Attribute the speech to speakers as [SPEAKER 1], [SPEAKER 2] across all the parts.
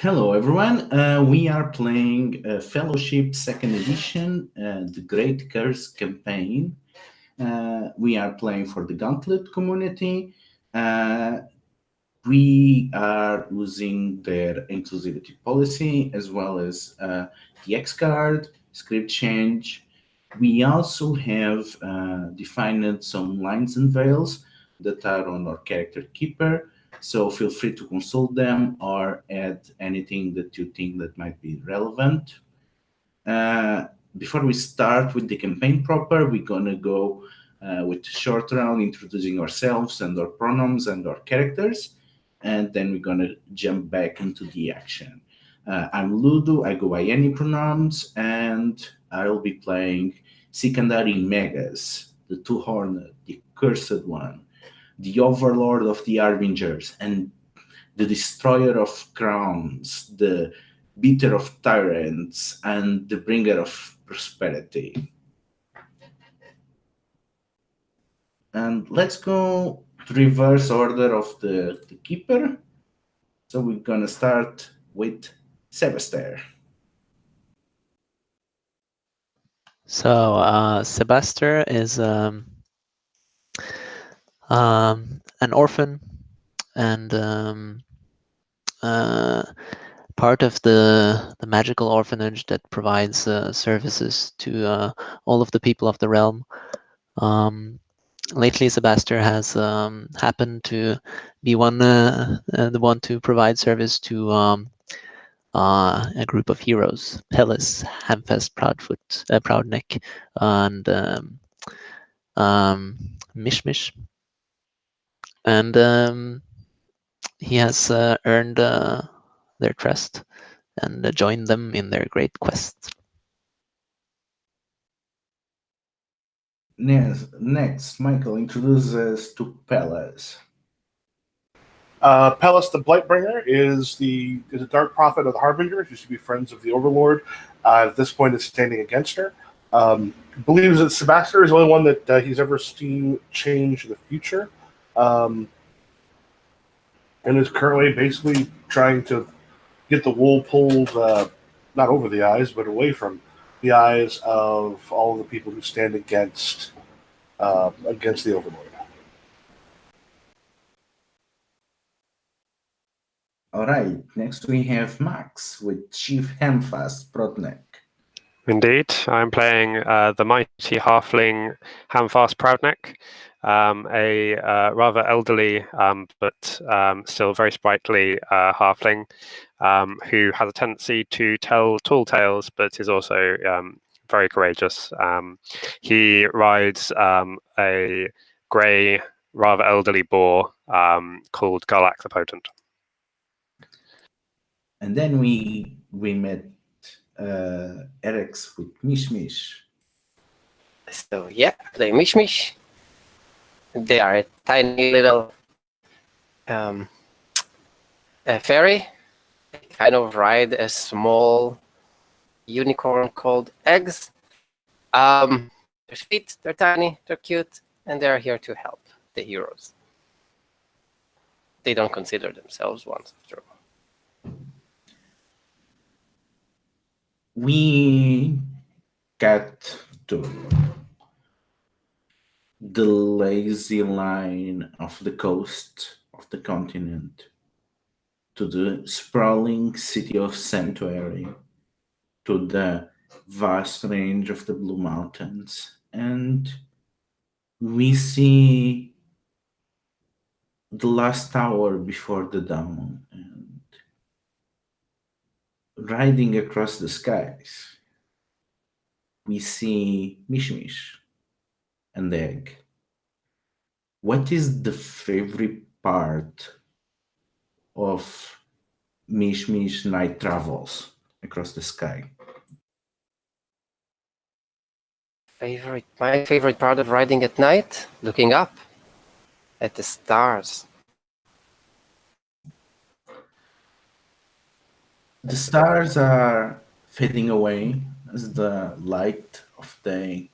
[SPEAKER 1] Hello, everyone. We are playing Fellowship Second Edition, the Great Curse campaign. We are playing for the Gauntlet community. Uh, we are using their inclusivity policy as well as the X card, script change. We also have defined some lines and veils that are on our character keeper. So feel free to consult them or add anything that you think that might be relevant. Uh, Before we start with the campaign proper, we're gonna go with a short round introducing ourselves and our pronouns and our characters, and then we're gonna jump back into the action. I'm Ludo, I go by any pronouns, and I'll be playing Sikandari Megas, the Two-Horned, the Cursed One, the Overlord of the Harbingers, and the Destroyer of Crowns, the Beater of Tyrants, and the Bringer of Prosperity. And let's go to reverse order of the Keeper. So we're gonna start with Sebastian.
[SPEAKER 2] So Sebastian is an orphan and part of the magical orphanage that provides services to all of the people of the realm. Lately, Sebastian has happened to be the one to provide service to a group of heroes: Pellis, Hamfest, Proudneck, and Mishmish. And he has earned their trust and joined them in their great quest.
[SPEAKER 1] Next, Michael introduces us to Palace.
[SPEAKER 3] Pellis the Blightbringer is a dark prophet of the Harbingers. Used to be friends of the Overlord. At this point, is standing against her. Believes that Sebastian is the only one that he's ever seen change the future, and is currently basically trying to get the wool pulled not over the eyes, but away from the eyes of all of the people who stand against the Overlord.
[SPEAKER 1] All right, next we have Max with Chief Hamfast Proudneck.
[SPEAKER 4] Indeed, I'm playing the mighty halfling Hamfast Proudneck, a rather elderly but still very sprightly halfling who has a tendency to tell tall tales, but is also very courageous. He rides a grey, rather elderly boar called Garlax the Potent.
[SPEAKER 1] And then we met Eric's with Mishmish.
[SPEAKER 5] So yeah, play Mishmish. They are a tiny little a fairy. They kind of ride a small unicorn called Eggs. Their feet, they're tiny, they're cute, and they're here to help the heroes. They don't consider themselves ones, after all.
[SPEAKER 1] We got to the lazy line of the coast of the continent, to the sprawling city of Sanctuary, to the vast range of the Blue Mountains, and we see the last tower before the dawn, and riding across the skies, we see Mishmish and Egg. What is the favorite part of Mishmish night travels across the sky?
[SPEAKER 5] My favorite part of riding at night, looking up at the stars.
[SPEAKER 1] The stars are fading away as the light of day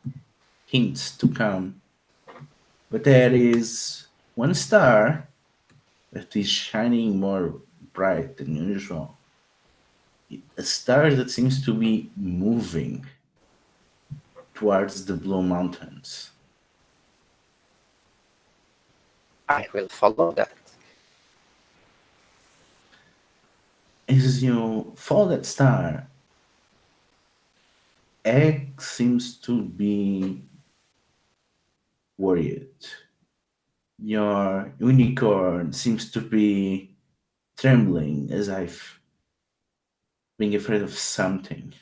[SPEAKER 1] hints to come. But there is one star that is shining more bright than usual. a star that seems to be moving towards the Blue Mountains.
[SPEAKER 5] I will follow that.
[SPEAKER 1] As you follow that star, Egg seems to be worried. Your unicorn seems to be trembling as if being afraid of something.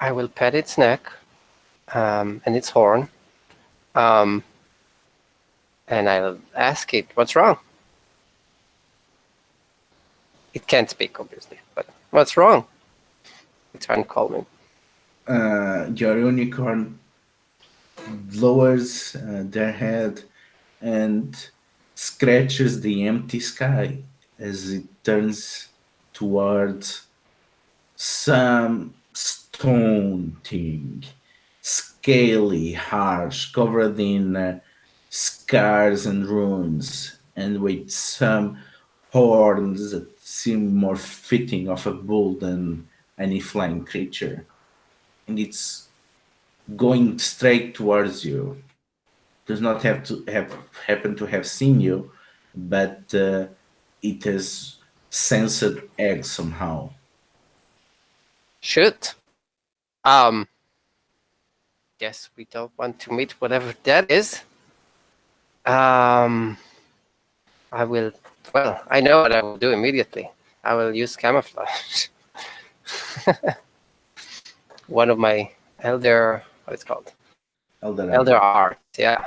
[SPEAKER 5] I will pet its neck and its horn, and I'll ask it, what's wrong? It can't speak, obviously, but what's wrong? It's trying to call me.
[SPEAKER 1] Your unicorn lowers their head and scratches the empty sky as it turns towards some stone thing, scaly, harsh, covered in scars and runes, and with some horns that seem more fitting of a bull than any flying creature. And it's going straight towards you. Does not have to have happen to have seen you, but it has sensed Egg somehow.
[SPEAKER 5] Shoot. Guess we don't want to meet whatever that is. I will, well, I know what I will do immediately. I will use camouflage. One of my elder, what it's called? Elder art, yeah.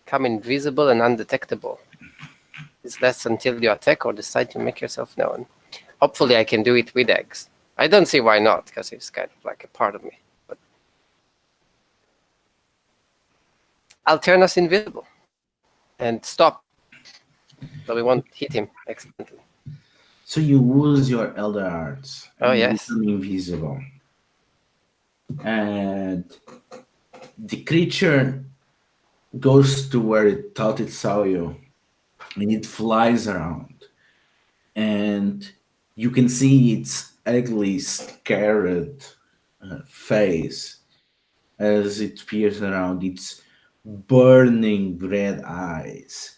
[SPEAKER 5] Become invisible and undetectable. This lasts until you attack or decide to make yourself known. Hopefully I can do it with eggs. I don't see why not, because it's kind of like a part of me. But I'll turn us invisible and stop, so we won't hit him accidentally.
[SPEAKER 1] So you use your elder arts.
[SPEAKER 5] Oh,
[SPEAKER 1] and
[SPEAKER 5] yes.
[SPEAKER 1] become invisible. And the creature goes to where it thought it saw you, and it flies around. And you can see its ugly, scared face as it peers around. Its burning red eyes.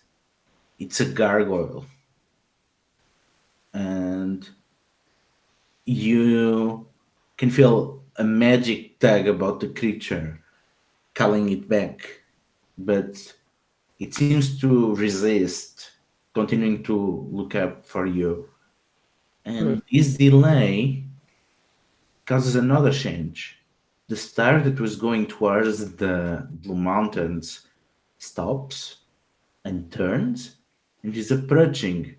[SPEAKER 1] It's a gargoyle. And you can feel a magic tug about the creature, calling it back, but it seems to resist, continuing to look up for you. And this delay causes another change. The star that was going towards the Blue Mountains stops and turns and is approaching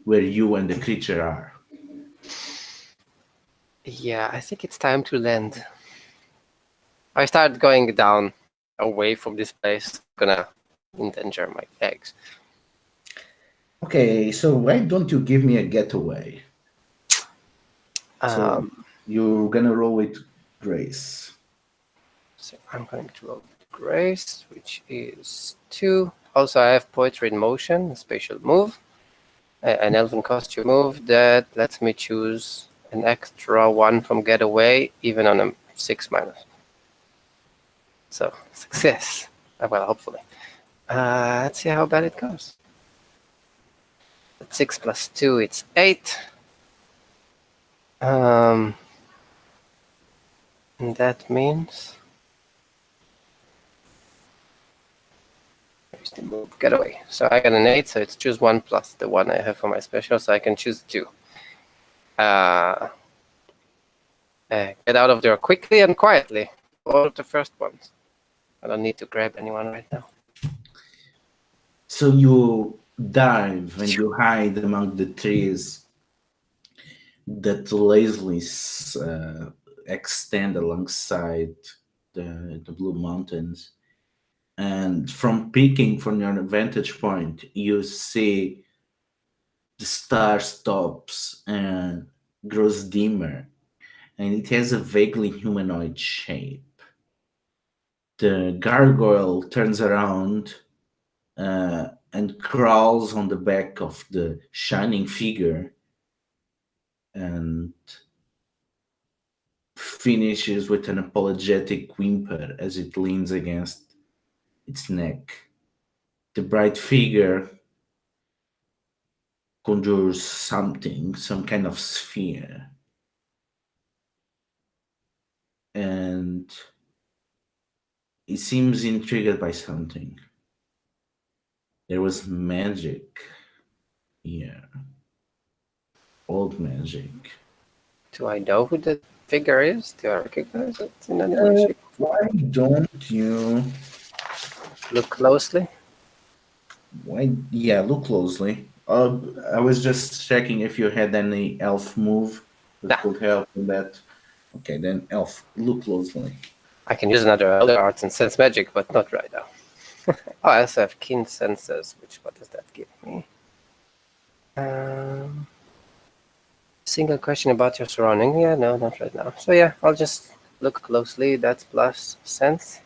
[SPEAKER 1] where you and the creature are.
[SPEAKER 5] Yeah, I think it's time to land. I start going down away from this place. Gonna endanger my eggs.
[SPEAKER 1] Okay, so why don't you give me a getaway? So you're gonna roll with Grace.
[SPEAKER 5] So I'm going to roll Grace, which is 2. Also, I have Poetry in Motion, a spatial move, an Elven costume move that lets me choose an extra 1 from Getaway, even on a 6-. So, success. Well, hopefully. Let's see how bad it goes. At 6 plus 2, it's 8. And that means... Here's the move, Getaway. So I got an 8, so it's choose 1 plus the 1 I have for my special, so I can choose 2. Get out of there quickly and quietly. All of the first ones. I don't need to grab anyone right now.
[SPEAKER 1] So you dive and you hide among the trees that lazily extend alongside the Blue Mountains. And from peeking from your vantage point, you see the star stops and grows dimmer, and it has a vaguely humanoid shape. The gargoyle turns around and crawls on the back of the shining figure and finishes with an apologetic whimper as it leans against its neck. The bright figure conjures something, some kind of sphere. And it seems intrigued by something. There was magic here. Old magic.
[SPEAKER 5] Do I know who the figure is? Do I recognize it in any way, shape, or form?
[SPEAKER 1] Why don't you...
[SPEAKER 5] Look closely.
[SPEAKER 1] Yeah, look closely. I was just checking if you had any elf move that
[SPEAKER 5] Nah.
[SPEAKER 1] could help with that. Okay, then elf, look closely.
[SPEAKER 5] I can use another other arts and sense magic, but not right now. Oh, I also have keen senses. What does that give me? Single question about your surrounding. Yeah, no, not right now. So yeah, I'll just look closely. That's plus sense.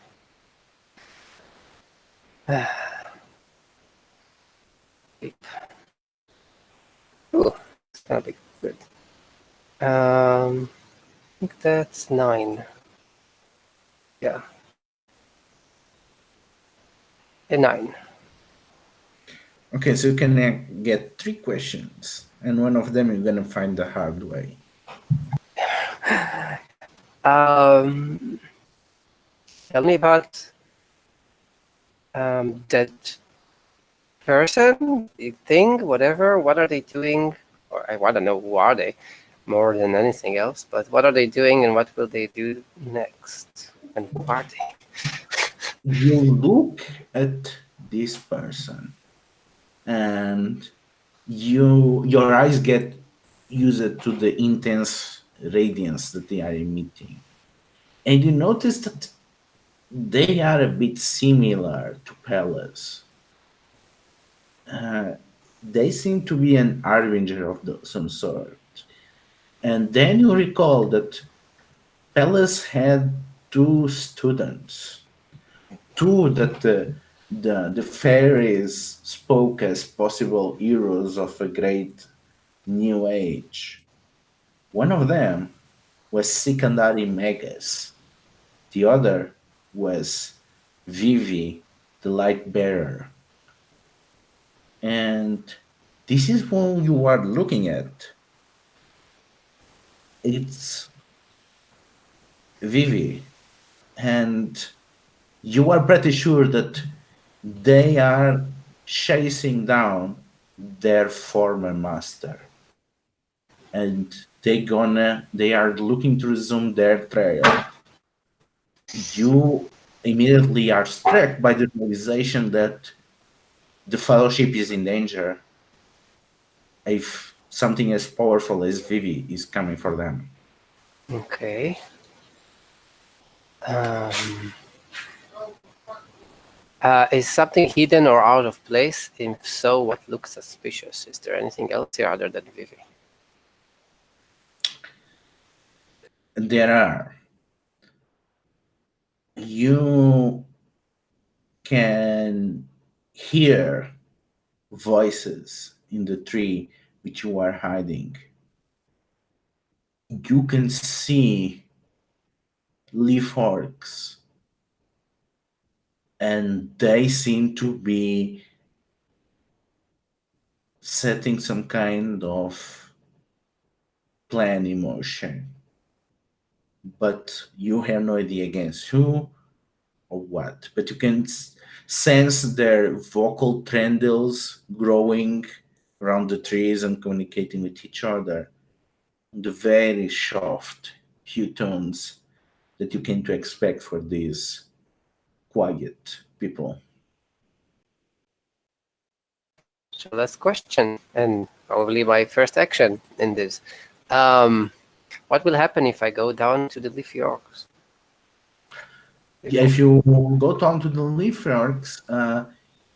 [SPEAKER 5] Ooh, it's gonna be good. I think that's 9. Yeah. A 9.
[SPEAKER 1] Okay, so you can get 3 questions, and one of them you're gonna find the hard way.
[SPEAKER 5] Tell me about that person, thing, whatever. What are they doing? Or I want to know who are they more than anything else. But what are they doing and what will they do next? And who are they?
[SPEAKER 1] You look at this person, and your eyes get used to the intense radiance that they are emitting, and you notice that they are a bit similar to Palace. They seem to be an harbinger of some sort. And then you recall that Palace had 2 students, 2 that the Faeries spoke as possible heroes of a great new age. One of them was Secondary Magus. The other was Vivi, the light bearer. And this is what you are looking at. It's Vivi. And you are pretty sure that they are chasing down their former master. And they are looking to resume their trail. You immediately are struck by the realization that the fellowship is in danger if something as powerful as Vivi is coming for them.
[SPEAKER 5] Okay. Is something hidden or out of place? If so, what looks suspicious? Is there anything else here other than Vivi?
[SPEAKER 1] There are. You can hear voices in the tree which you are hiding. You can see leaf orcs, and they seem to be setting some kind of plan in motion. But you have no idea against who or what. But you can sense their vocal trendles growing around the trees and communicating with each other. The very soft few tones that you came to expect for these quiet people.
[SPEAKER 5] So last question, and probably my first action in this. What will happen if I go down to the Leafy Orcs?
[SPEAKER 1] Yeah, if you go down to the leaf orcs,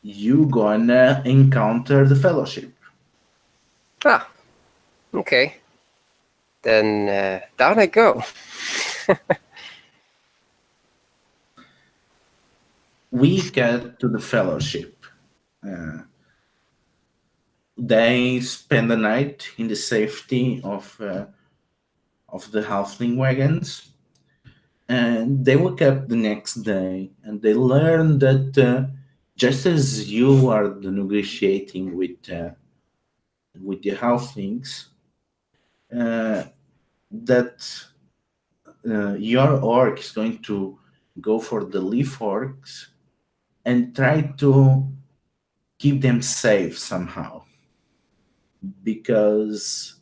[SPEAKER 1] you gonna encounter the fellowship.
[SPEAKER 5] Ah, okay. Then down I go.
[SPEAKER 1] We get to the fellowship. they spend the night in the safety of the halfling wagons, and they wake up the next day and they learn that just as you are negotiating with the halflings, that your orc is going to go for the leaf orcs and try to keep them safe somehow, because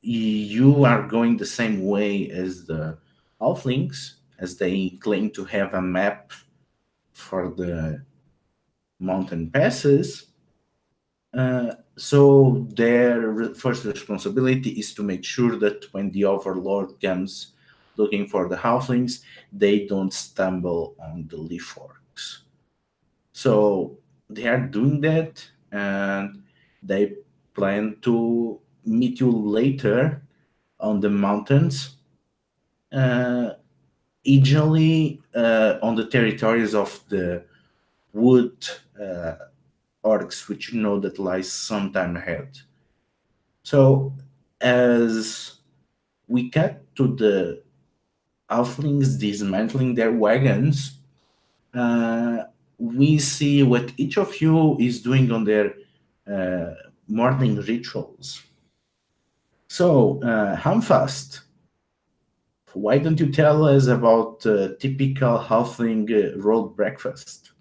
[SPEAKER 1] you are going the same way as the halflings, as they claim to have a map for the mountain passes. So their first responsibility is to make sure that when the Overlord comes looking for the halflings, they don't stumble on the leaf orcs. So they are doing that, and they plan to meet you later on the mountains, usually on the territories of the wood orcs, which you know that lies some time ahead. So as we cut to the halflings dismantling their wagons, we see what each of you is doing on their morning rituals. So, Hamfast, why don't you tell us about typical halfling rolled breakfast?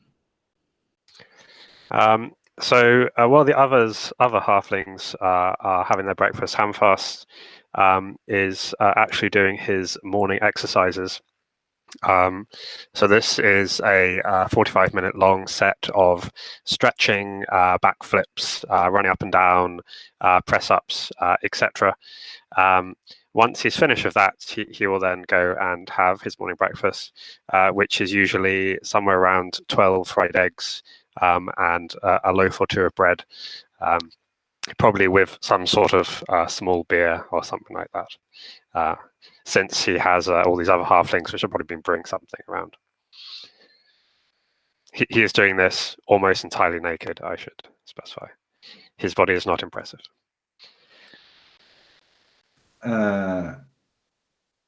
[SPEAKER 4] While the other halflings are having their breakfast, Hamfast is actually doing his morning exercises. So this is a 45-minute long set of stretching, backflips, running up and down, press-ups, etc. Once he's finished with that, he will then go and have his morning breakfast, which is usually somewhere around 12 fried eggs and a loaf or two of bread, probably with some sort of small beer or something like that. Since he has all these other halflings, which have probably been bringing something around. He is doing this almost entirely naked, I should specify. His body is not impressive.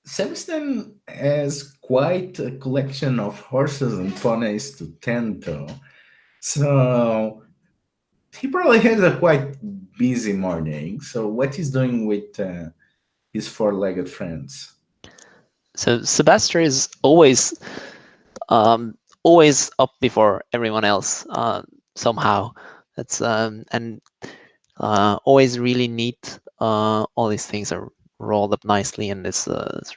[SPEAKER 1] Sebastian has quite a collection of horses and ponies to tend to, so he probably has a quite busy morning. So what he's doing with his four-legged friends?
[SPEAKER 2] So Sebastian is always up before everyone else somehow. That's and always really neat. All these things are rolled up nicely, and this sort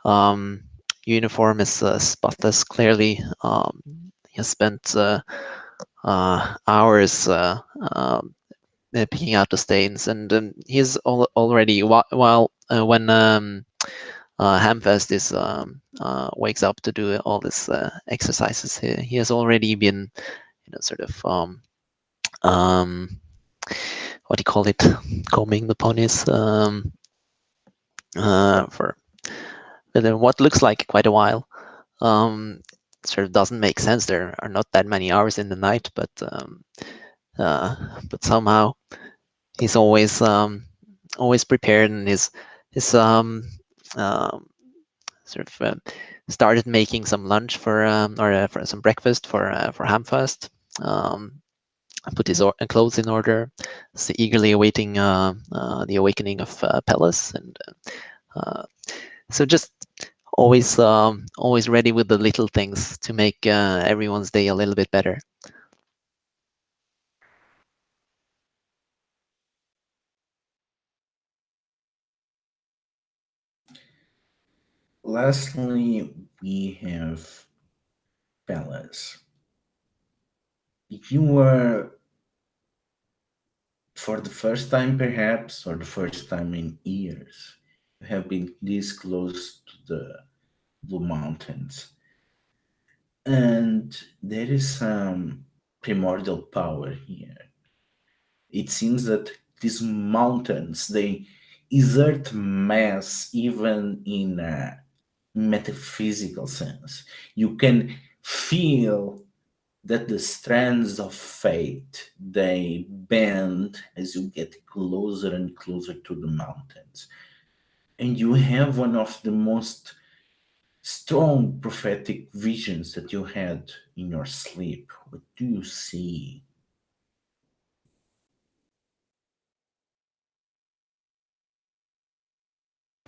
[SPEAKER 2] of uniform is spotless. Clearly, he has spent hours picking out the stains, and he's already while when Hamfest is wakes up to do all this exercises. He has already been, sort of what do you call it, combing the ponies for what looks like quite a while. Sort of doesn't make sense. There are not that many hours in the night, but somehow he's always prepared, and his sort of started making some lunch or for some breakfast for Hamfast. Put his clothes in order, so eagerly awaiting the awakening of Pellis, and so just always ready with the little things to make everyone's day a little bit better.
[SPEAKER 1] Lastly, we have Pellis. You were, for the first time perhaps, or the first time in years, you have been this close to the Blue Mountains. And there is some primordial power here. It seems that these mountains, they exert mass even in a metaphysical sense. You can feel that the strands of fate, they bend as you get closer and closer to the mountains. And you have one of the most strong prophetic visions that you had in your sleep. What do you see?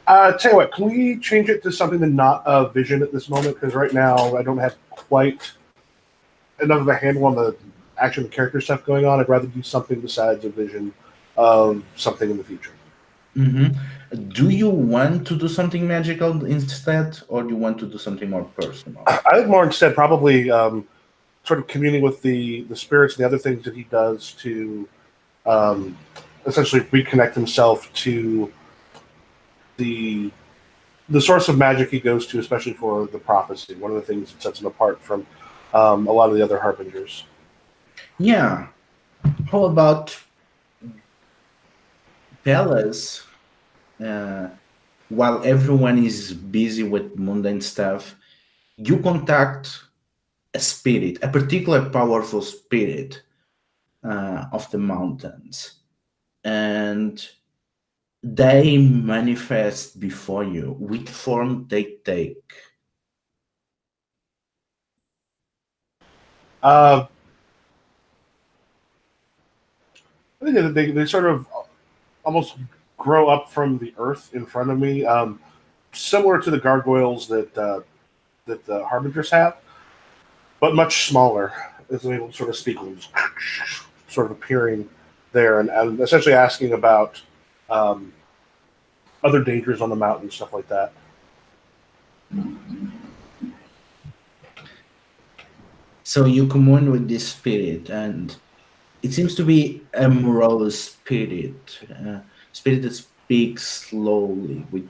[SPEAKER 3] Tell you what, can we change it to something that's not a vision at this moment? Because right now I don't have quite enough of a handle on the action and character stuff going on. I'd rather do something besides a vision of something in the future.
[SPEAKER 1] Do you want to do something magical instead, or do you want to do something more personal?
[SPEAKER 3] I think more instead probably sort of communing with the spirits and the other things that he does to essentially reconnect himself to the source of magic he goes to, especially for the prophecy. One of the things that sets him apart from a lot of the other harbingers.
[SPEAKER 1] Yeah. How about Palace? While everyone is busy with mundane stuff, you contact a spirit, a particular powerful spirit of the mountains, and they manifest before you. Which form they take?
[SPEAKER 3] I think that they sort of almost grow up from the earth in front of me, similar to the gargoyles that the harbingers have, but much smaller. As they sort of speak, sort of appearing there, and essentially asking about other dangers on the mountain, stuff like that.
[SPEAKER 1] So you commune with this spirit, and it seems to be a morose spirit, spirit that speaks slowly with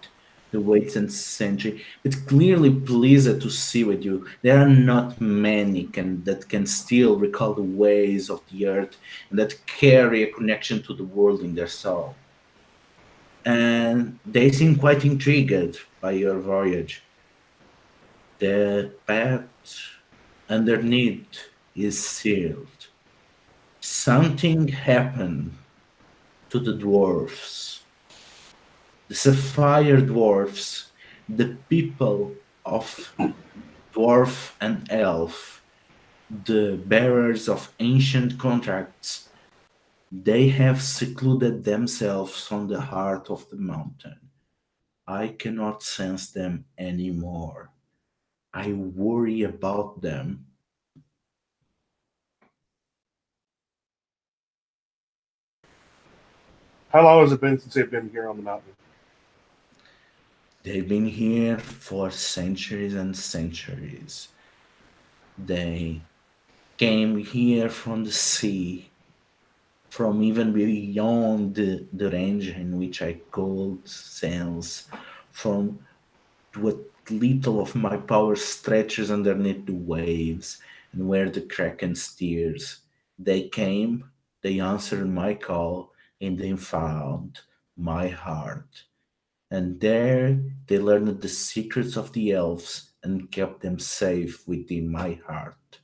[SPEAKER 1] the weights and century. It's clearly pleased to see with you. There are not many that can still recall the ways of the earth and that carry a connection to the world in their soul. And they seem quite intrigued by your voyage. The path underneath is sealed. Something happened to the dwarfs, the Sapphire Dwarves, the people of dwarf and elf, the bearers of ancient contracts. They have secluded themselves from the heart of the mountain. I cannot sense them anymore. I worry about them.
[SPEAKER 3] How long has it been since they've been here on the mountain?
[SPEAKER 1] They've been here for centuries and centuries. They came here from the sea, from even beyond the range in which I could sense, from what little of my power stretches underneath the waves and where the kraken steers. They came, they answered my call, and they found my heart. And there they learned the secrets of the elves and kept them safe within my heart.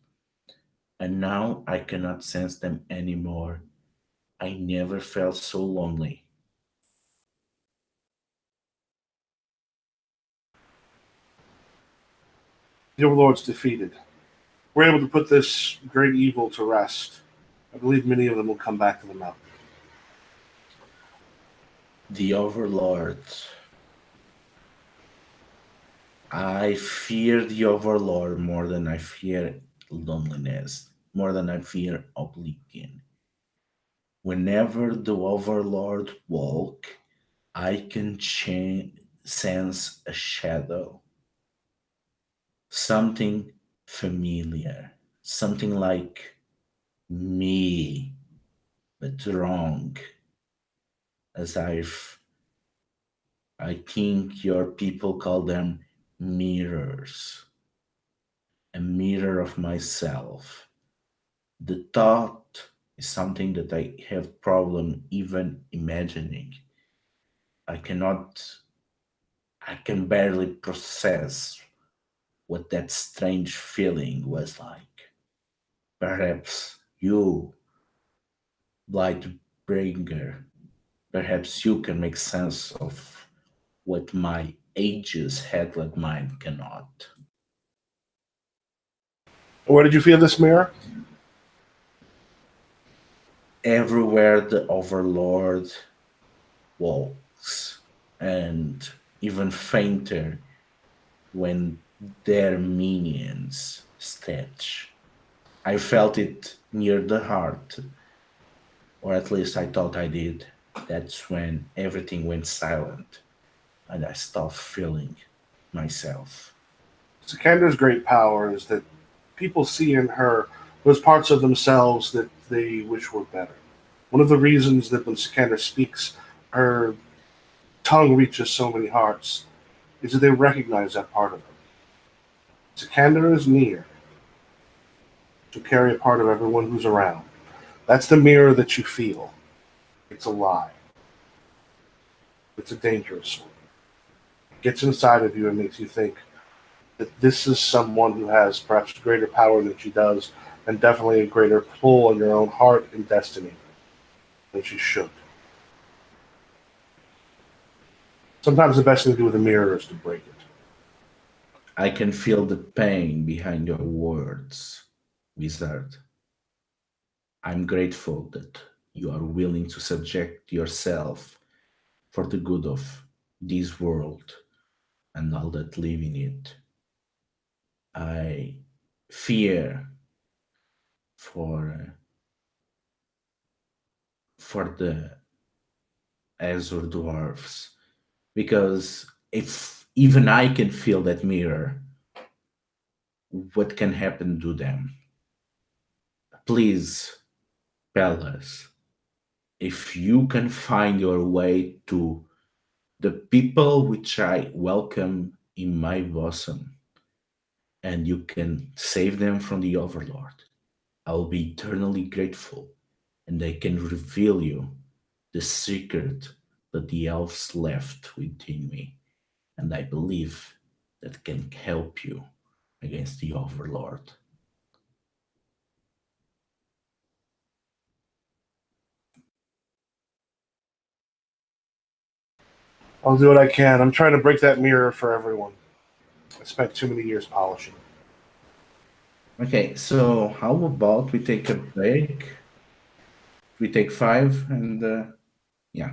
[SPEAKER 1] And now I cannot sense them anymore. I never felt so lonely.
[SPEAKER 3] The Overlord's defeated. We're able to put this great evil to rest. I believe many of them will come back to the mountain.
[SPEAKER 1] The Overlord. I fear the Overlord more than I fear loneliness, more than I fear oblivion. Whenever the Overlord walk, I can sense a shadow, something familiar, something like me, but wrong, as I think your people call them mirrors, a mirror of myself. The thought is something that I have problem even imagining. I cannot, I can barely process what that strange feeling was like. Perhaps you Blightbringer, perhaps you can make sense of what my age's head like mine cannot.
[SPEAKER 3] Where did you feel this mirror?
[SPEAKER 1] Everywhere the Overlord walks, and even fainter when their minions stretch. I felt it near the heart, or at least I thought I did. That's when everything went silent and I stopped feeling myself.
[SPEAKER 3] Sikander's great power is that people see in her those parts of themselves that they wish were better. One of the reasons that when Sikander speaks, her tongue reaches so many hearts is that they recognize that part of her. Sikander is near to carry a part of everyone who's around. That's the mirror that you feel. It's a lie. It's a dangerous one. It gets inside of you and makes you think that this is someone who has perhaps greater power than she does, and definitely a greater pull on your own heart and destiny than she should. Sometimes the best thing to do with a mirror is to break it.
[SPEAKER 1] I can feel the pain behind your words, Wizard. I'm grateful that you are willing to subject yourself for the good of this world and all that live in it. I fear for the Azure Dwarves because if even I can feel that mirror, what can happen to them? Please, Pellas, if you can find your way to the people which I welcome in my bosom, and you can save them from the Overlord, I will be eternally grateful, and I can reveal you the secret that the elves left within me, and I believe that can help you against the Overlord.
[SPEAKER 3] I'll do what I can. I'm trying to break that mirror for everyone. I spent too many years polishing.
[SPEAKER 1] Okay, so how about we take a break? We take 5 and yeah.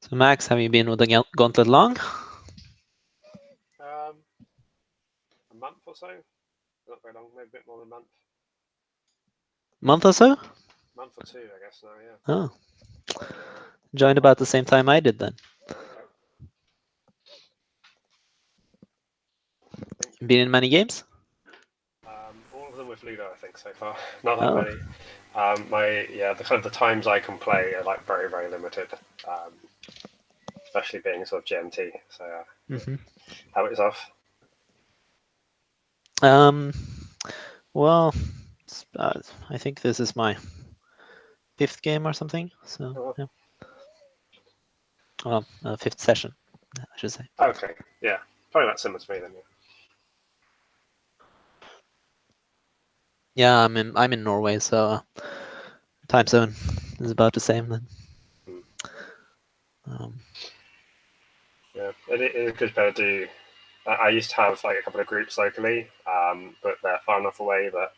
[SPEAKER 2] So Max, have you been with the Gauntlet long?
[SPEAKER 4] A month or so. Not very long, maybe a bit more than a month.
[SPEAKER 2] Month or so?
[SPEAKER 4] Month or two, I guess now. Yeah.
[SPEAKER 2] Oh, joined about the same time I did then.
[SPEAKER 4] Okay.
[SPEAKER 2] Been in many games?
[SPEAKER 4] All of them with Ludo, I think, so far. Not that
[SPEAKER 2] Oh.
[SPEAKER 4] many. The kind of the times I can play are like very, very limited. Especially being sort of GMT. So, how about yourself?
[SPEAKER 2] Well, I think this is my 5th game or something. So yeah. Well, 5th session, I should say.
[SPEAKER 4] Okay, yeah, probably about similar to me then.
[SPEAKER 2] Yeah, I'm in Norway, so time zone is about the same then.
[SPEAKER 4] Yeah, it is good to do. I used to have like a couple of groups locally, but they're far enough away that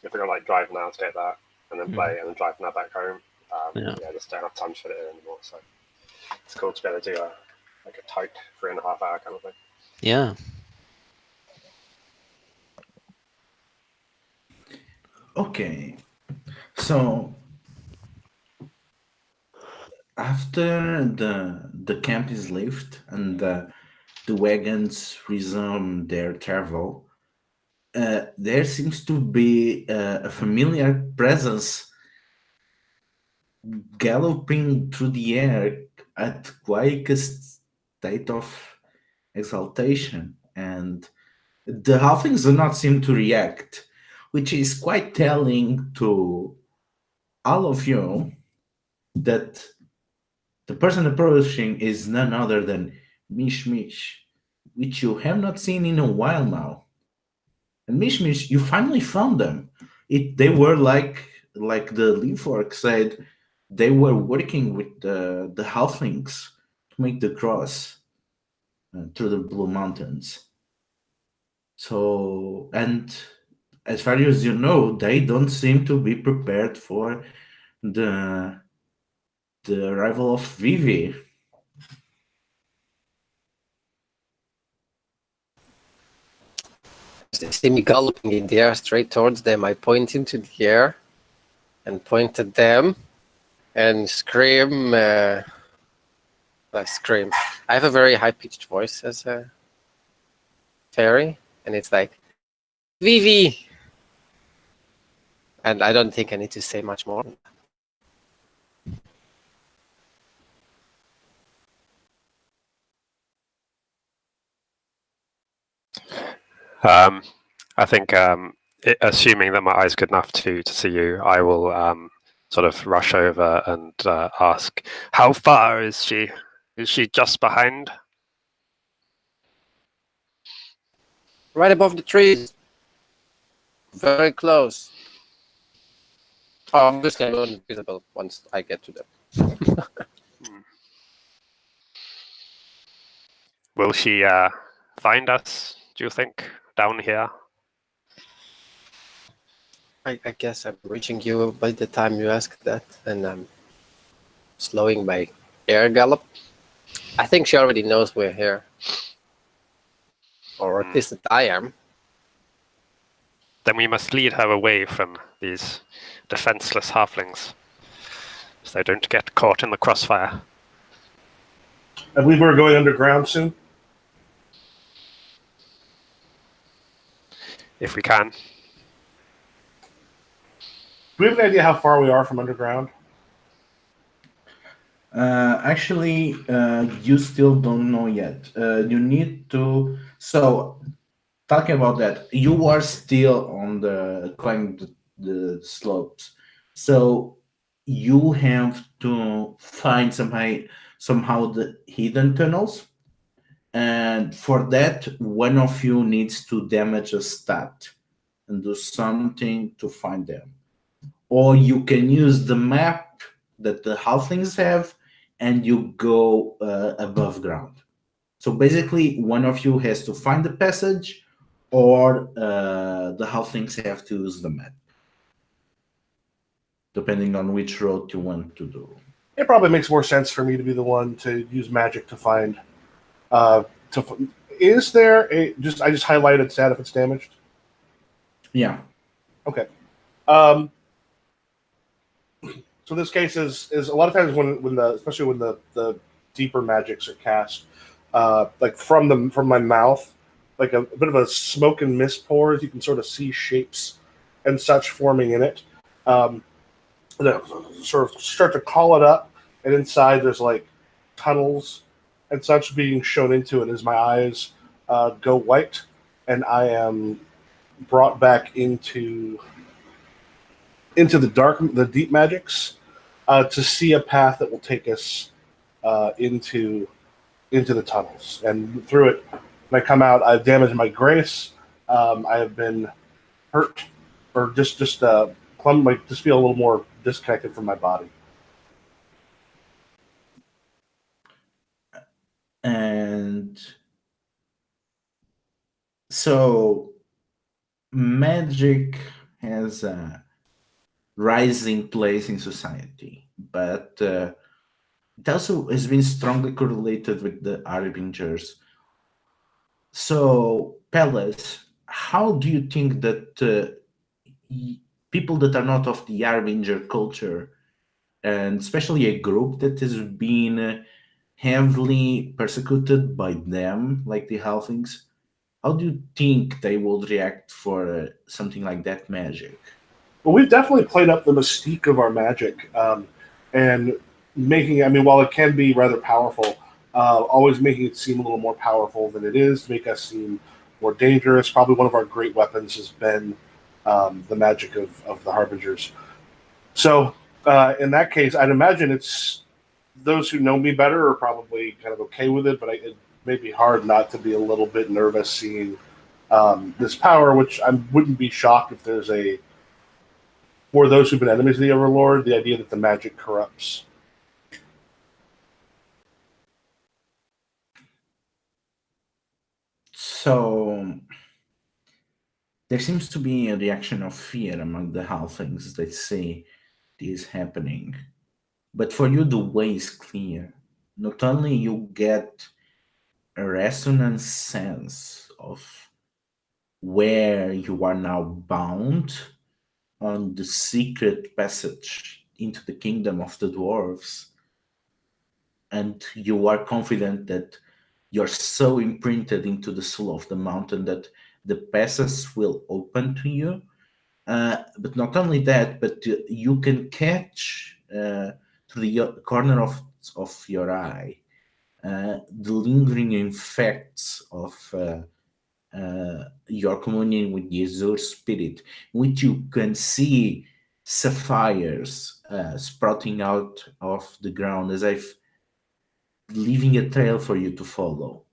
[SPEAKER 4] if we're gonna like drive now to get that and then play and then drive now back home, just don't have time to fit it in anymore. So it's cool to be able to do a tight 3.5 hour kind of thing.
[SPEAKER 2] Yeah.
[SPEAKER 1] Okay, so after the camp is left and the wagons resume their travel, there seems to be a familiar presence galloping through the air at quite a state of exaltation, and the halflings do not seem to react, which is quite telling to all of you that the person approaching is none other than Mish Mish, which you have not seen in a while now. And Mish Mish, you finally found them. They were like the Leafwork said, they were working with the halflings to make the cross through the Blue Mountains. So, and as far as you know, they don't seem to be prepared for the arrival of Vivi.
[SPEAKER 5] They see me galloping in the air straight towards them. I point into the air and point at them and scream. I scream. I have a very high-pitched voice as a fairy, and it's like, Vivi! And I don't think I need to say much more.
[SPEAKER 4] I think, assuming that my eye's good enough to see you, I will sort of rush over and ask, how far is she? Is she just behind?
[SPEAKER 5] Right above the trees. Very close. Obviously, I'm only visible once I get to them.
[SPEAKER 4] Will she find us, do you think, down here?
[SPEAKER 5] I guess I'm reaching you by the time you ask that, and I'm slowing my air gallop. I think she already knows we're here. Or at least that I am.
[SPEAKER 4] Then we must lead her away from these defenseless halflings, so they don't get caught in the crossfire.
[SPEAKER 3] I believe we're going underground soon.
[SPEAKER 4] If we can.
[SPEAKER 3] Do we have an idea how far we are from underground?
[SPEAKER 1] Actually, you still don't know yet. You need to. So, talking about that, you are still on the climbing the slopes. So you have to find somehow the hidden tunnels, and for that, one of you needs to damage a stat and do something to find them. Or you can use the map that the halflings have and you go above ground. So basically, one of you has to find the passage, or the halflings have to use the map, depending on which road you want to do.
[SPEAKER 3] it probably makes more sense for me to be the one to use magic to find. Is there a I just highlighted stat if it's damaged?
[SPEAKER 1] Yeah.
[SPEAKER 3] Okay. So this case is a lot of times when especially when the deeper magics are cast, like from my mouth, like a bit of a smoke and mist pours. You can sort of see shapes and such forming in it. That sort of start to call it up, and inside there's like tunnels and such being shown into it as my eyes go white, and I am brought back into the deep magics, to see a path that will take us into the tunnels. And through it, when I come out, I've damaged my grace. I have been hurt, or just just feel a little more disconnected from my body.
[SPEAKER 1] And so magic has a rising place in society, but it also has been strongly correlated with the harbingers. So, Palace, how do you think that people that are not of the harbinger culture, and especially a group that has been heavily persecuted by them, like the halflings, how do you think they would react for something like that magic?
[SPEAKER 3] Well, we've definitely played up the mystique of our magic, and making. I mean, while it can be rather powerful, always making it seem a little more powerful than it is, to make us seem more dangerous. Probably one of our great weapons has been the magic of the harbingers. So, in that case, I'd imagine it's those who know me better are probably kind of okay with it, but it may be hard not to be a little bit nervous seeing this power, which I wouldn't be shocked if there's for those who've been enemies of the Overlord, the idea that the magic corrupts.
[SPEAKER 1] So there seems to be a reaction of fear among the halflings that see this happening. But for you, the way is clear. Not only you get a resonant sense of where you are now bound on the secret passage into the kingdom of the dwarves, and you are confident that you're so imprinted into the soul of the mountain that the passes will open to you. But not only that, but you can catch through the corner of your eye the lingering effects of your communion with the Azure Spirit, which you can see sapphires sprouting out of the ground as if leaving a trail for you to follow.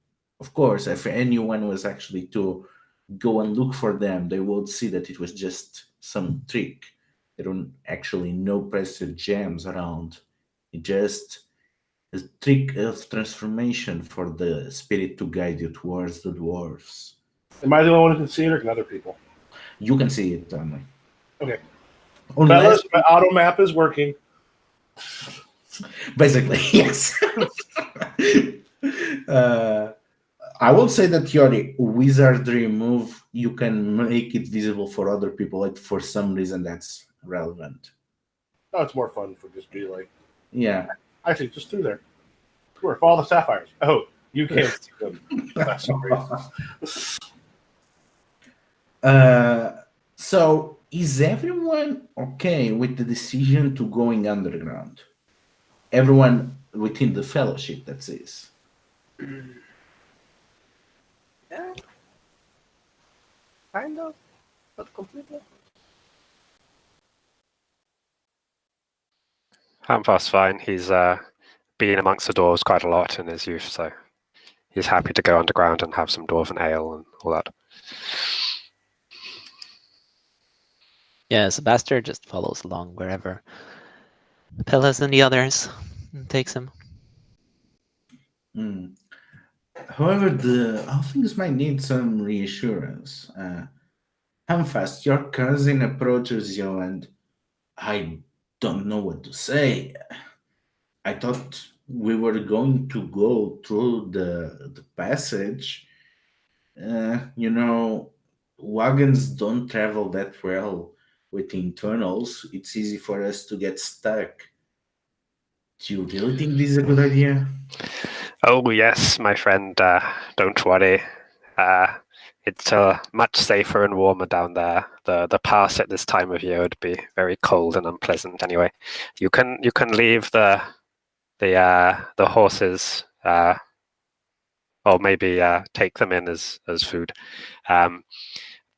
[SPEAKER 1] Of course, if anyone was actually to go and look for them, they would see that it was just some trick. They don't actually know pressure gems around. It just a trick of transformation for the spirit to guide you towards the dwarves.
[SPEAKER 3] Am I the only one who can see it, or can other people?
[SPEAKER 1] You can see it, only.
[SPEAKER 3] Okay.
[SPEAKER 1] Unless,
[SPEAKER 3] Fellas, my auto map is working.
[SPEAKER 1] basically, yes. I will say that your wizardry move, you can make it visible for other people. Like for some reason, that's relevant.
[SPEAKER 3] Oh, it's more fun for just be like,
[SPEAKER 1] Yeah.
[SPEAKER 3] actually, just through there. Where follow the sapphires. Oh, you can't see them. That's
[SPEAKER 1] So, is everyone okay with the decision to going underground? Everyone within the fellowship, that is.
[SPEAKER 5] Yeah. Kind of, not completely.
[SPEAKER 4] Hamfast's fine. He's been amongst the dwarves quite a lot in his youth, so he's happy to go underground and have some dwarven ale and all that.
[SPEAKER 2] Yeah, Sebastian just follows along wherever Pellas and the others takes him.
[SPEAKER 1] However, the halflings might need some reassurance. Hamfast, your cousin approaches you and I don't know what to say. I thought we were going to go through the passage. You know, wagons don't travel that well with internals. It's easy for us to get stuck. Do you really think this is a good idea?
[SPEAKER 4] Oh yes, my friend. Don't worry. It's much safer and warmer down there. The pass at this time of year would be very cold and unpleasant. Anyway, you can leave the horses, or maybe take them in as food.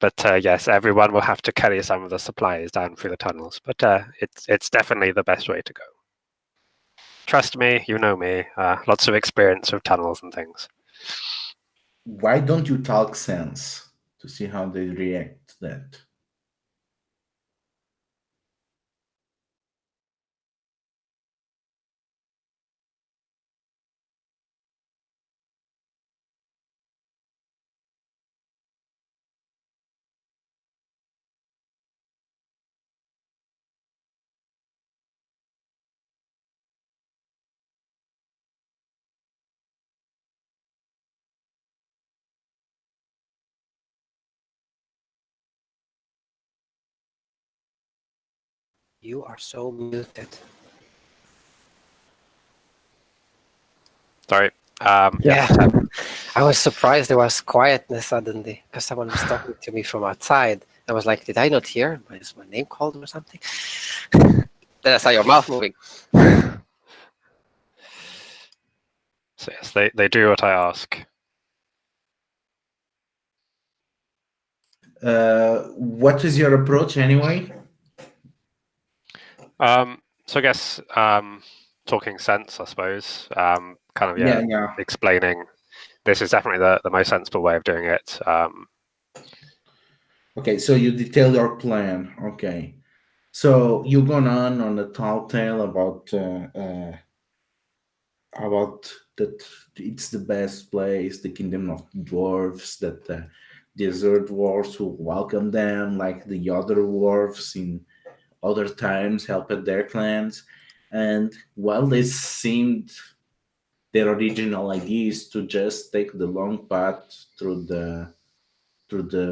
[SPEAKER 4] But yes, everyone will have to carry some of the supplies down through the tunnels. But it's definitely the best way to go. Trust me, you know me. Lots of experience with tunnels and things.
[SPEAKER 1] Why don't you talk sense to see how they react to that?
[SPEAKER 5] You are so muted.
[SPEAKER 4] Sorry.
[SPEAKER 5] Yeah, I was surprised there was quietness suddenly because someone was talking to me from outside. I was like, did I not hear? Is my name called or something? Then I saw your mouth moving.
[SPEAKER 4] So yes, they do what I ask.
[SPEAKER 1] What is your approach anyway?
[SPEAKER 4] So I guess talking sense, I suppose. Kind of
[SPEAKER 1] Yeah.
[SPEAKER 4] explaining this is definitely the most sensible way of doing it.
[SPEAKER 1] Okay, so you detail your plan. Okay, so you gone on a tall tale about that it's the best place, the kingdom of dwarves, that desert dwarves will welcome them like the other dwarves in other times helped their clans. And while they seemed their original idea is to just take the long path through the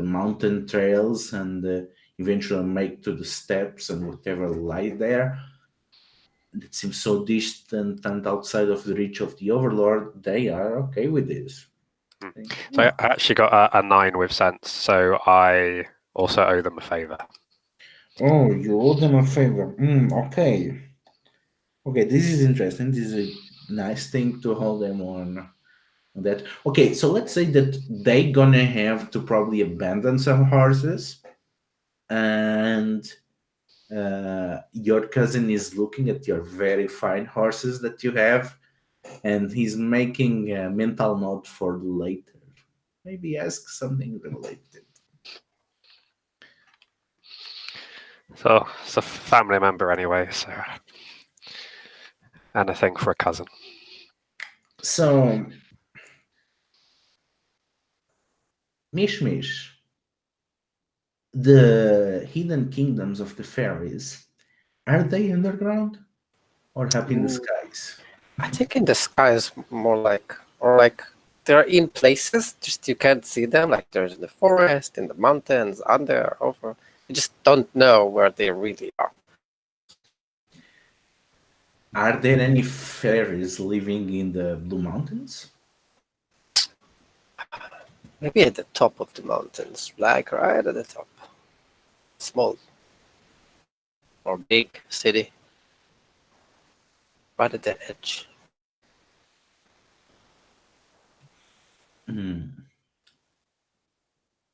[SPEAKER 1] mountain trails and eventually make to the steps and whatever lie there. It seems so distant and outside of the reach of the Overlord. They are okay with this.
[SPEAKER 4] So I actually got a 9 with sense, so I also owe them a favor.
[SPEAKER 1] Oh, you owe them a favor. Okay. Okay, this is interesting. This is a nice thing to hold them on that. Okay, so let's say that they gonna have to probably abandon some horses, and your cousin is looking at your very fine horses that you have, and he's making a mental note for later. Maybe ask something related.
[SPEAKER 4] So it's a family member anyway, so anything for a cousin.
[SPEAKER 1] So, Mish, the hidden kingdoms of the fairies, are they underground or up in the skies?
[SPEAKER 5] I think in the sky is more like, or like they're in places, just you can't see them. Like there's in the forest, in the mountains, under, over. You just don't know where they really are.
[SPEAKER 1] Are there any fairies living in the Blue Mountains?
[SPEAKER 5] Maybe at the top of the mountains, like right at the top. Small or big city, right at the edge.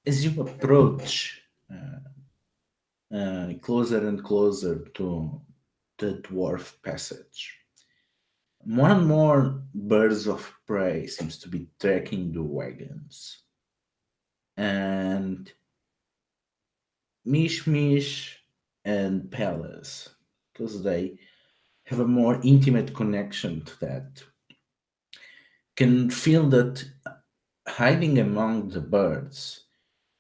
[SPEAKER 1] As you approach closer and closer to the dwarf passage, more and more birds of prey seems to be tracking the wagons. And Mish and Palace, because they have a more intimate connection to that, can feel that hiding among the birds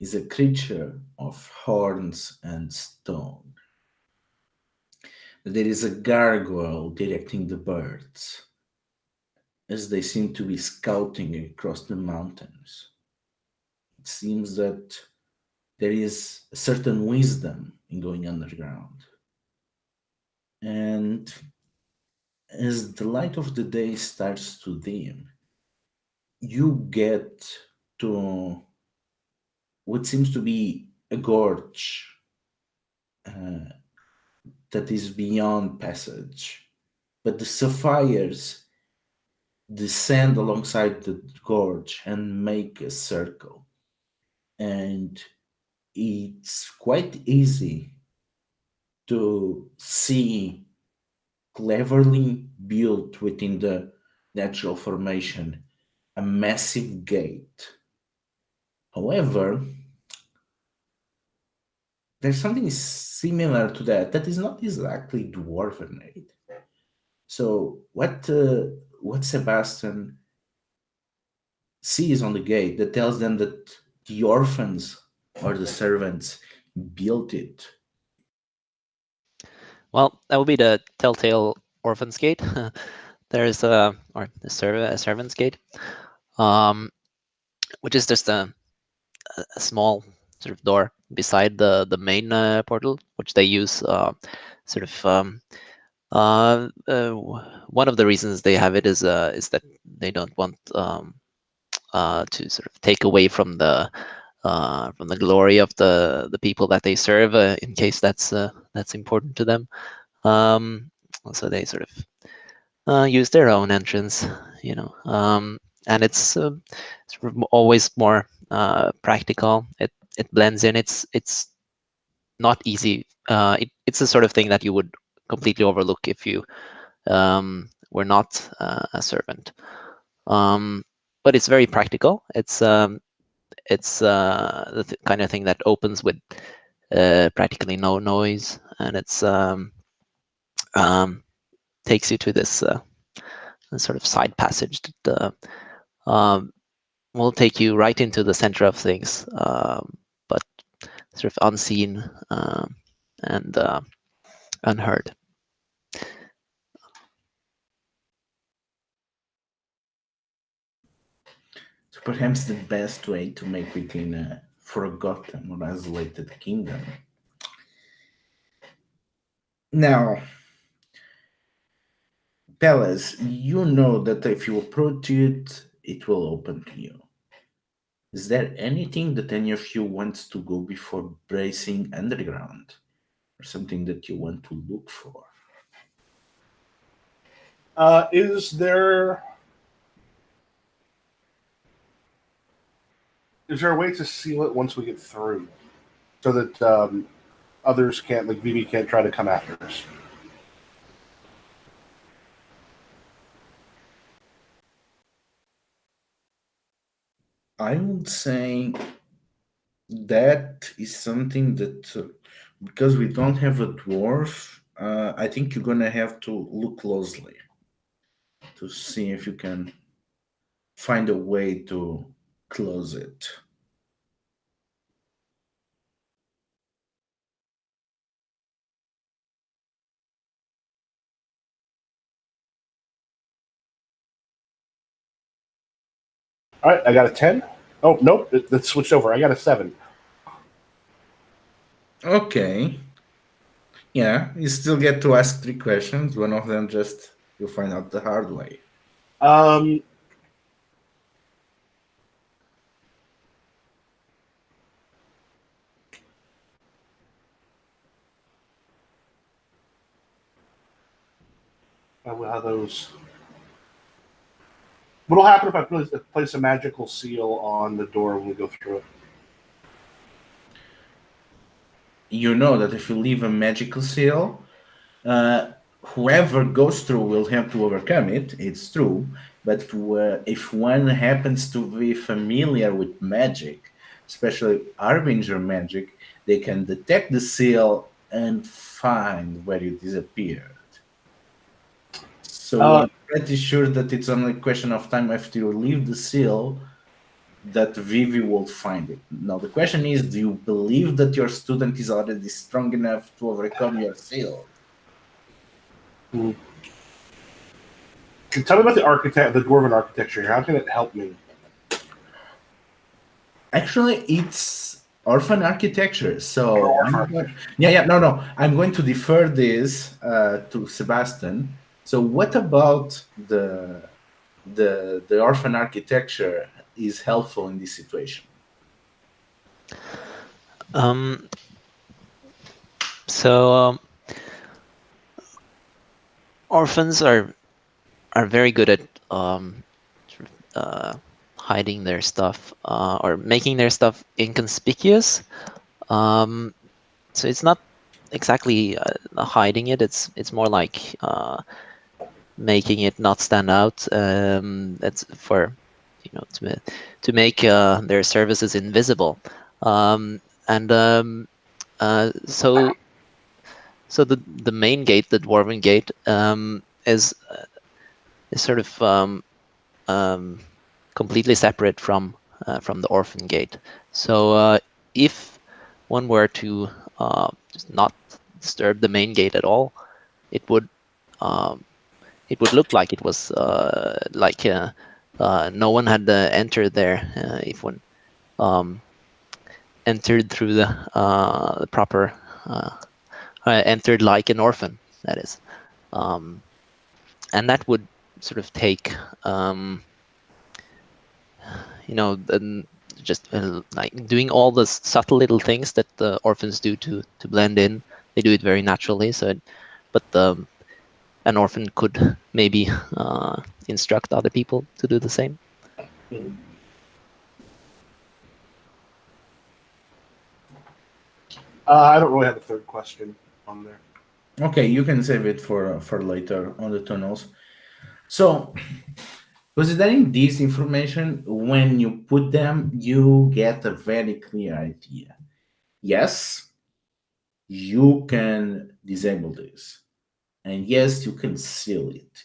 [SPEAKER 1] is a creature of horns and stone There is a gargoyle directing the birds as they seem to be scouting across the mountains. It seems that there is a certain wisdom in going underground. And as the light of the day starts to dim, you get to what seems to be a gorge that is beyond passage. But the sapphires descend alongside the gorge and make a circle. And it's quite easy to see cleverly built within the natural formation a massive gate. However, there's something similar to that is not exactly dwarven. So what Sebastian sees on the gate that tells them that the orphans or the servants built it.
[SPEAKER 2] Well, that would be the Telltale Orphans Gate. There's a Servants Gate, which is just a small sort of door beside the main portal, which they use sort of. One of the reasons they have it is that they don't want to sort of take away from the glory of the people that they serve, in case that's important to them. So they sort of use their own entrance, and it's sort of always more practical. It blends in. It's not easy. It's the sort of thing that you would completely overlook if you were not a servant. But it's very practical. It's the kind of thing that opens with practically no noise, and it's takes you to this sort of side passage that will take you right into the center of things, but sort of unseen and unheard.
[SPEAKER 1] So perhaps the best way to make within a forgotten or isolated kingdom. Now, Palace, you know that if you approach it, it will open to you. Is there anything that any of you wants to go before bracing underground? Or something that you want to look for?
[SPEAKER 3] Is there a way to seal it once we get through, so that others can't, like Vivi can't try to come after us?
[SPEAKER 1] I would say that is something that, because we don't have a dwarf, I think you're gonna have to look closely to see if you can find a way to close it.
[SPEAKER 3] All right, I got a 10. Oh, nope, let's switch over. I got a 7.
[SPEAKER 1] Okay. Yeah, you still get to ask 3 questions. One of them just you'll find out the hard way.
[SPEAKER 3] How those? What'll happen if I place a magical seal on the door when we go through it?
[SPEAKER 1] You know that if you leave a magical seal, whoever goes through will have to overcome it. It's true, but if one happens to be familiar with magic, especially Harbinger magic, they can detect the seal and find where you disappeared. So I'm pretty sure that it's only a question of time after you leave the seal that Vivi will find it. Now the question is, do you believe that your student is already strong enough to overcome your seal?
[SPEAKER 3] Hmm. Tell me about the dwarven architecture here. How can it help me?
[SPEAKER 1] Actually, it's orphan architecture. So no. I'm going to defer this to Sebastian. So what about the orphan architecture is helpful in this situation?
[SPEAKER 2] Um, so orphans are very good at sort of, hiding their stuff or making their stuff inconspicuous. So it's not exactly hiding it. It's more like making it not stand out. That's for to make their services invisible. And so the main gate, the dwarven gate, is sort of completely separate from the orphan gate. So if one were to just not disturb the main gate at all, it would look like it was no one had entered there if one entered through the proper entered like an orphan, that is. And that would sort of take just like doing all the subtle little things that the orphans do to blend in. They do it very naturally. But an orphan could maybe instruct other people to do the same.
[SPEAKER 3] I don't really have a third question on there.
[SPEAKER 1] Okay, you can save it for later on the tunnels. So, considering this information, when you put them, you get a very clear idea. Yes, you can disable this, and yes, you can seal it.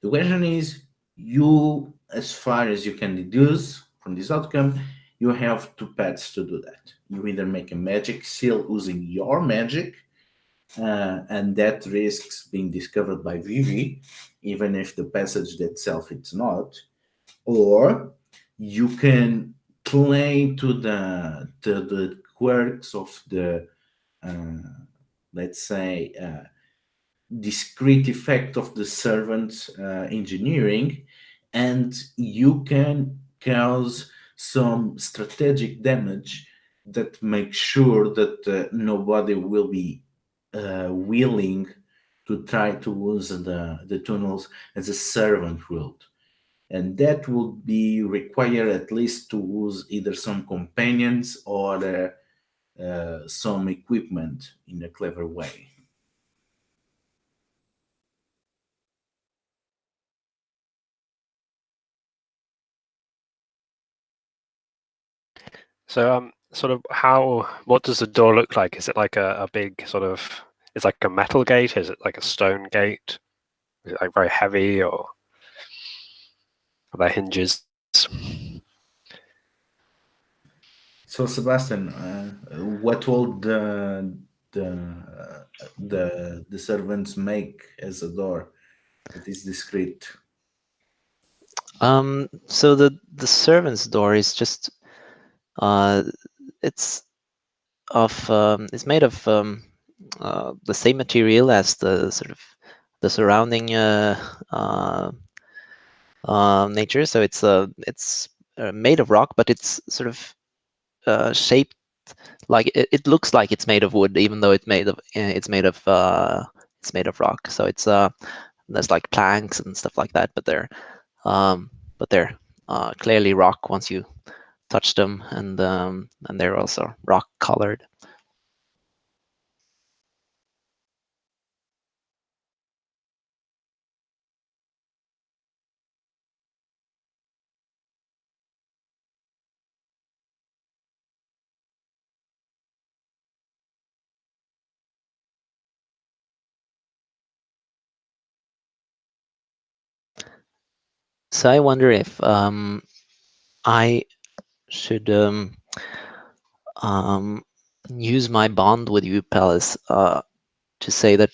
[SPEAKER 1] The question is, you, as far as you can deduce from this outcome, you have two paths to do that. You either make a magic seal using your magic, and that risks being discovered by Vivi, even if the passage itself it's not, or you can play to the quirks of the let's say discrete effect of the servant engineering, and you can cause some strategic damage that makes sure that nobody will be willing to try to use the tunnels as a servant world. And that would be require at least to use either some companions or some equipment in a clever way.
[SPEAKER 4] So, sort of what does the door look like? Is it like a big sort of, it's like a metal gate? Is it like a stone gate? Is it like very heavy, or are there hinges?
[SPEAKER 1] So Sebastian, what will the servants make as a door that is discreet?
[SPEAKER 2] So the servant's door is just it's it's made of the same material as the sort of the surrounding nature. So it's made of rock, but it's sort of shaped like it looks like it's made of wood, even though it's made of rock. So it's there's like planks and stuff like that, but they're clearly rock once you touch them, and they're also rock colored. So I wonder if I should use my bond with you, Palace, to say that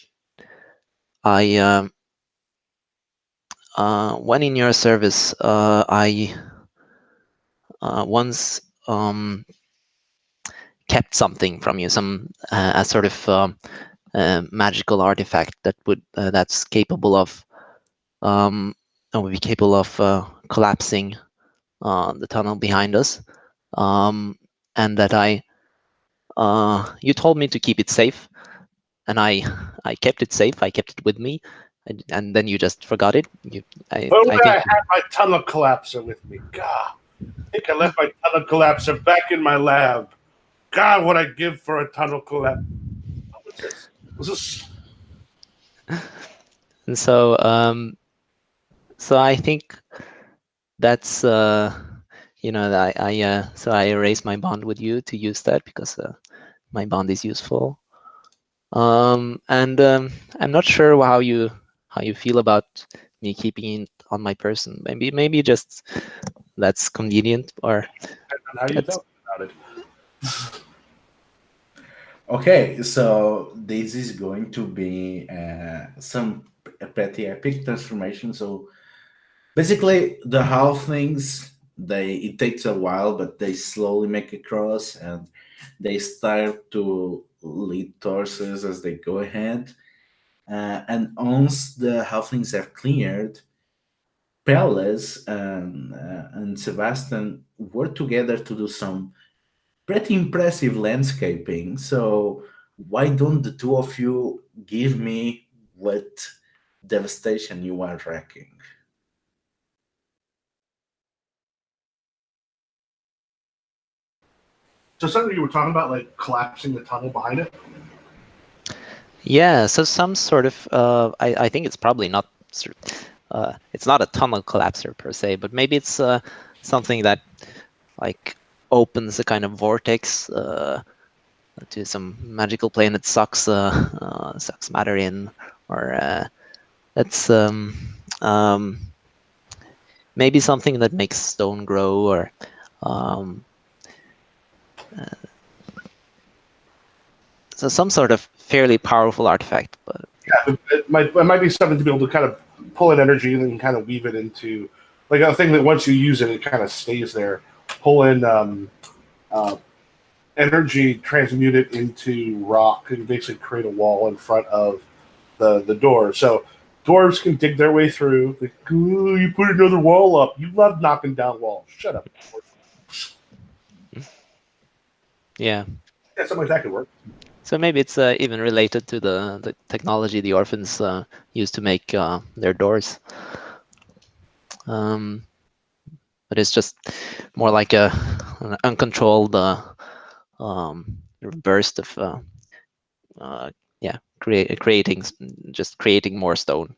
[SPEAKER 2] when in your service, I once kept something from you, some a sort of magical artifact that that's capable of would be capable of collapsing the tunnel behind us, and that you told me to keep it safe, and I kept it safe. I kept it with me, and then you just forgot it. I
[SPEAKER 3] I
[SPEAKER 2] think
[SPEAKER 3] had my tunnel collapser with me. God, I think I left my tunnel collapser back in my lab. God, what I'd give for a tunnel collapse. What's this? What's this?
[SPEAKER 2] and so I think that's so I erase my bond with you to use that because my bond is useful. And I'm not sure how you feel about me keeping it on my person. Maybe just that's convenient, or
[SPEAKER 3] And how you felt about it?
[SPEAKER 1] Okay, so this is going to be some pretty epic transformation. So basically, the halflings, it takes a while, but they slowly make across, and they start to lead torsos as they go ahead. And once the halflings are cleared, Palace and Sebastian work together to do some pretty impressive landscaping. So why don't the two of you give me what devastation you are wrecking?
[SPEAKER 3] So something you were talking about, like collapsing the tunnel behind it.
[SPEAKER 2] yeah. So some sort of I think it's probably not it's not a tunnel collapser per se, but maybe it's something that like opens a kind of vortex to some magical plane that sucks matter in, or that's maybe something that makes stone grow, or so some sort of fairly powerful artifact. But
[SPEAKER 3] Yeah, it might be something to be able to kind of pull in energy and then kind of weave it into like a thing that once you use it, it kind of stays there. Pull in energy, transmute it into rock, and basically create a wall in front of the door. So dwarves can dig their way through. Like, ooh, you put another wall up. You love knocking down walls. Shut up.
[SPEAKER 2] yeah.
[SPEAKER 3] Yeah, something like that could work.
[SPEAKER 2] So maybe it's even related to the technology the orphans use to make their doors. But it's just more like an uncontrolled burst of creating more stone.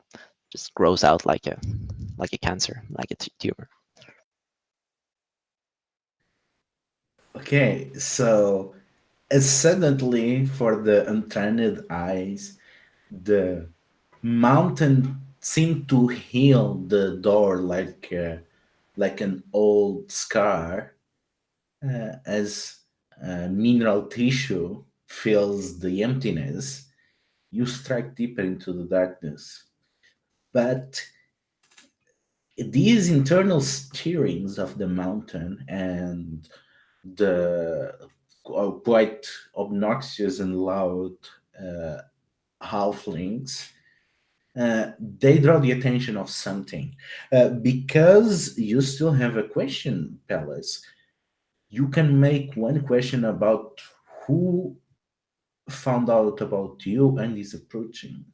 [SPEAKER 2] Just grows out like a cancer, like a tumor.
[SPEAKER 1] Okay, so suddenly for the untrained eyes, the mountain seemed to heal the door like an old scar, as mineral tissue fills the emptiness. You strike deeper into the darkness, but these internal stirrings of the mountain and the quite obnoxious and loud uh, halflings, they draw the attention of something. Because you still have a question, Palace, you can make one question about who found out about you and is approaching.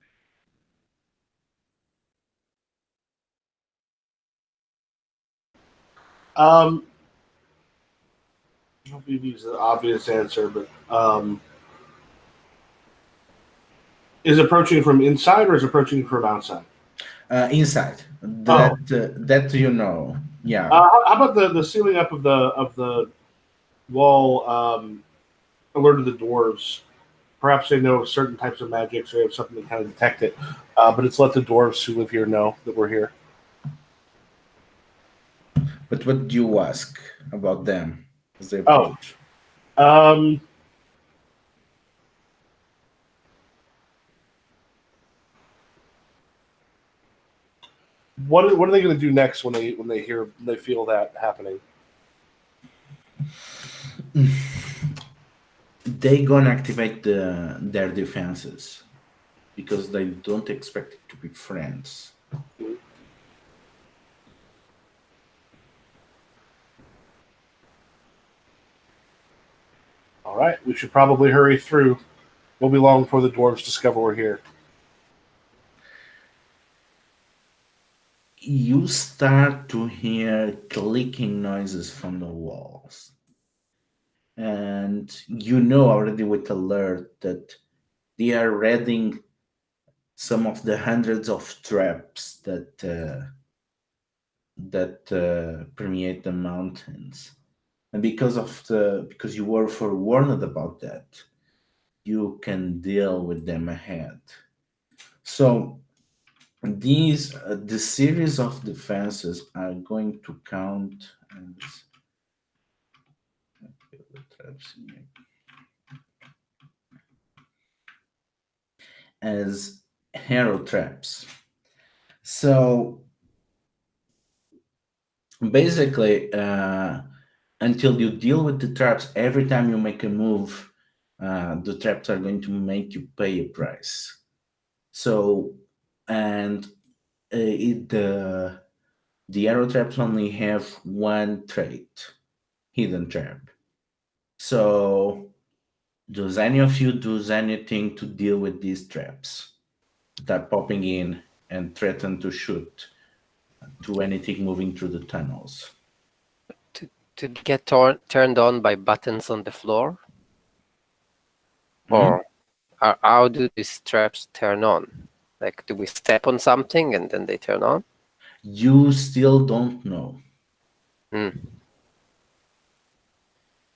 [SPEAKER 3] I don't think these are the obvious answer, but is approaching from inside or is approaching from outside?
[SPEAKER 1] Inside. That you know. Yeah.
[SPEAKER 3] How about the sealing up of the wall alerted the dwarves? Perhaps they know certain types of magic, so they have something to kind of detect it. But it's let the dwarves who live here know that we're here.
[SPEAKER 1] But what do you ask about them as they
[SPEAKER 3] Oh.
[SPEAKER 1] approach?
[SPEAKER 3] what are they going to do next when they feel that happening?
[SPEAKER 1] They gonna activate their defenses because they don't expect it to be friends.
[SPEAKER 3] All right, we should probably hurry through. Won't be long before the dwarves discover we're here.
[SPEAKER 1] You start to hear clicking noises from the walls. And you know already with alert that they are reading some of the hundreds of traps that permeate the mountains. And because you were forewarned about that, you can deal with them ahead. So the series of defenses are going to count as hero traps. So basically, until you deal with the traps, every time you make a move, the traps are going to make you pay a price. So, and the arrow traps only have one trait, hidden trap. So, does any of you do anything to deal with these traps that popping in and threaten to shoot to anything moving through the tunnels?
[SPEAKER 5] To get turned on by buttons on the floor? Or how do these traps turn on? Like, do we step on something and then they turn on?
[SPEAKER 1] You still don't know.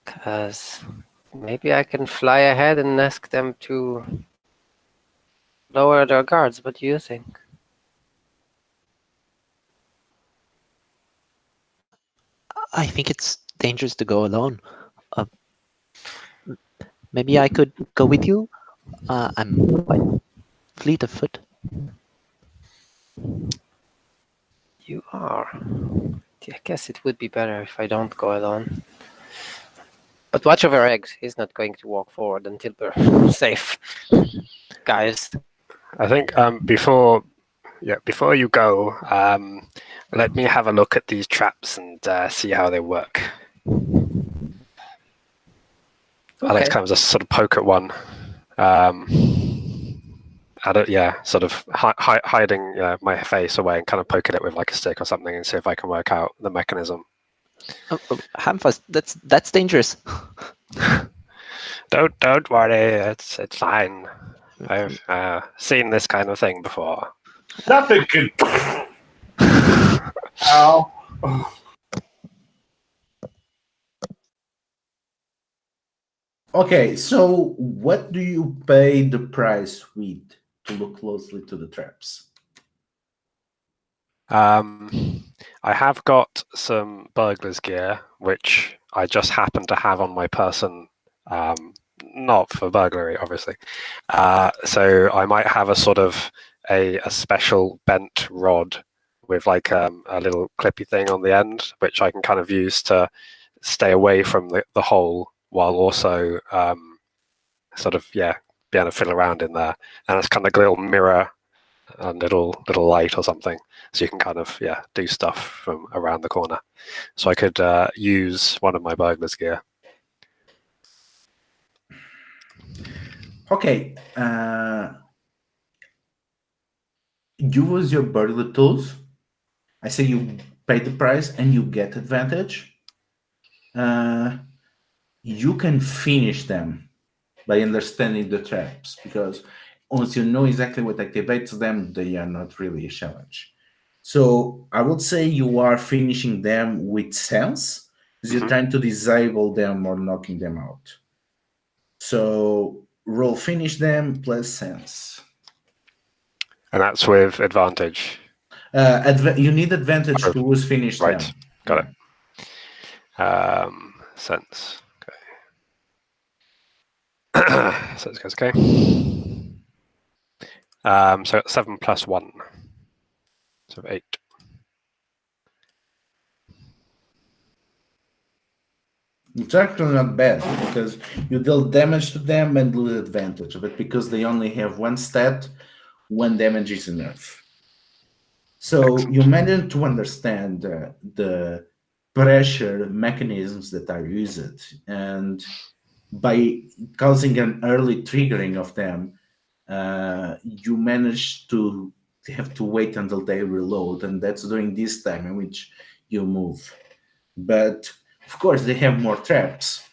[SPEAKER 5] Because maybe I can fly ahead and ask them to lower their guards. What do you think?
[SPEAKER 2] I think it's dangerous to go alone. Maybe I could go with you. I'm quite fleet of foot.
[SPEAKER 5] You are. I guess it would be better if I don't go alone. But watch over eggs. He's not going to walk forward until we're safe. Guys.
[SPEAKER 4] I think before you go, let me have a look at these traps and see how they work.
[SPEAKER 5] Okay.
[SPEAKER 4] Alex kind of just sort of poke at one. Sort of hiding my face away and kind of poke at it with like a stick or something and see if I can work out the mechanism.
[SPEAKER 2] Hamfast, that's dangerous.
[SPEAKER 4] Don't worry, it's fine. I've seen this kind of thing before.
[SPEAKER 3] Nothing can. Ow.
[SPEAKER 1] Okay, so what do you pay the price with to look closely to the traps?
[SPEAKER 4] I have got some burglar's gear, which I just happen to have on my person, not for burglary, obviously. So I might have a sort of a special bent rod with like a little clippy thing on the end, which I can kind of use to stay away from the hole while also be able to fiddle around in there. And it's kind of like a little mirror and little light or something, so you can kind of do stuff from around the corner. So I could use one of my burglar's gear.
[SPEAKER 1] Okay, use your burglar tools. I say you pay the price and you get advantage. You can finish them by understanding the traps, because once you know exactly what activates them, they are not really a challenge. So I would say you are finishing them with sense, because you're trying to disable them or knocking them out. So roll finish them plus sense.
[SPEAKER 4] And that's with advantage.
[SPEAKER 1] You need advantage to use finish them.
[SPEAKER 4] Right, got it. Sense. Okay. So it goes okay. So 7 plus 1. So 8.
[SPEAKER 1] It's actually not bad because you deal damage to them and lose advantage, but because they only have one stat, one damage is enough. So you managed to understand the pressure mechanisms that are used, and by causing an early triggering of them, you manage to have to wait until they reload, and that's during this time in which you move. But of course, they have more traps.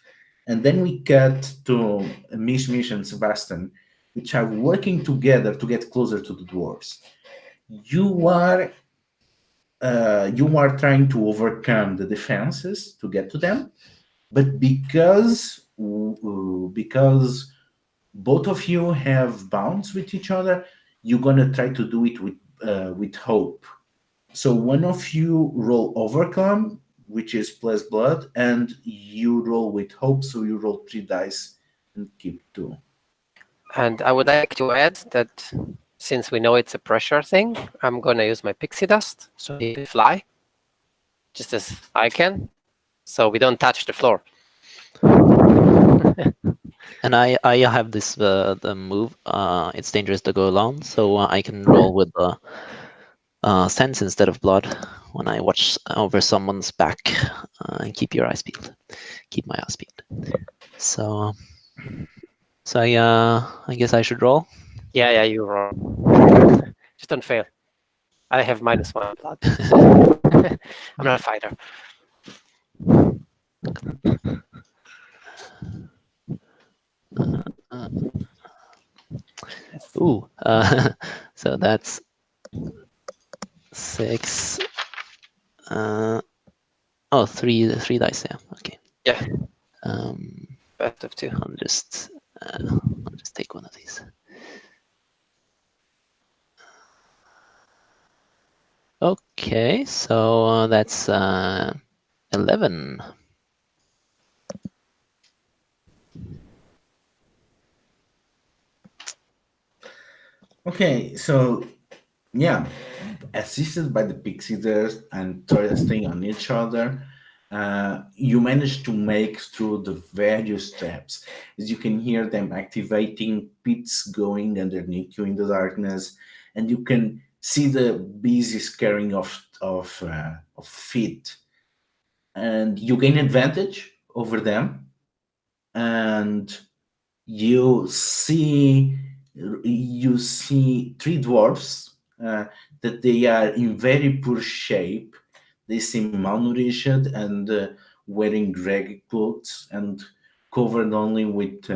[SPEAKER 1] And then we cut to Mish Mish and Sebastian, which are working together to get closer to the dwarves. You are trying to overcome the defenses to get to them, but because both of you have bonds with each other, you're gonna try to do it with hope. So one of you roll overcome, which is plus blood, and you roll with hope, so you roll 3 dice and keep 2.
[SPEAKER 5] And I would like to add that since we know it's a pressure thing, I'm going to use my pixie dust so he can fly, just as I can, so we don't touch the floor.
[SPEAKER 2] And I have this the move. It's dangerous to go alone, so I can roll with sense instead of blood when I watch over someone's back and keep your eyes peeled. Keep my eyes peeled. So I guess I should roll.
[SPEAKER 5] Yeah, you roll. Just don't fail. I have -1 blood. I'm not a fighter.
[SPEAKER 2] Ooh, so that's 6. Oh, three dice. Yeah. Okay.
[SPEAKER 5] Yeah.
[SPEAKER 2] Best
[SPEAKER 5] of 2.
[SPEAKER 2] I'll just take one of these. Okay, so that's 11.
[SPEAKER 1] Okay, so yeah, assisted by the pixie dust and trusting on each other, you manage to make through the various steps. As you can hear them activating pits going underneath you in the darkness, and you can see the busy scaring of feet, and you gain advantage over them, and you see 3 dwarfs that they are in very poor shape. They seem malnourished and wearing ragged clothes and covered only with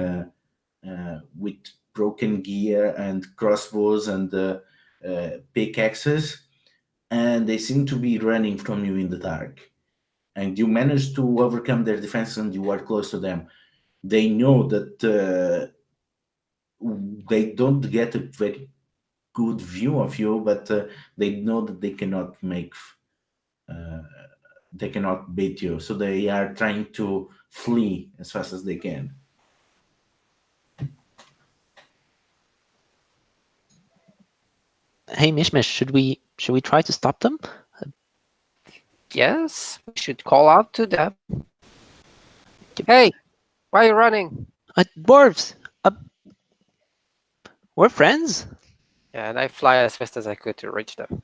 [SPEAKER 1] broken gear and crossbows and pickaxes, and they seem to be running from you in the dark. And you manage to overcome their defenses, and you are close to them. They know that they don't get a very good view of you, but they know that they cannot beat you, so they are trying to flee as fast as they can.
[SPEAKER 2] Hey, Mishmish, should we try to stop them?
[SPEAKER 5] Yes, we should call out to them. Hey, why are you running?
[SPEAKER 2] Dwarves, we're friends.
[SPEAKER 5] Yeah, and I fly as fast as I could to reach them.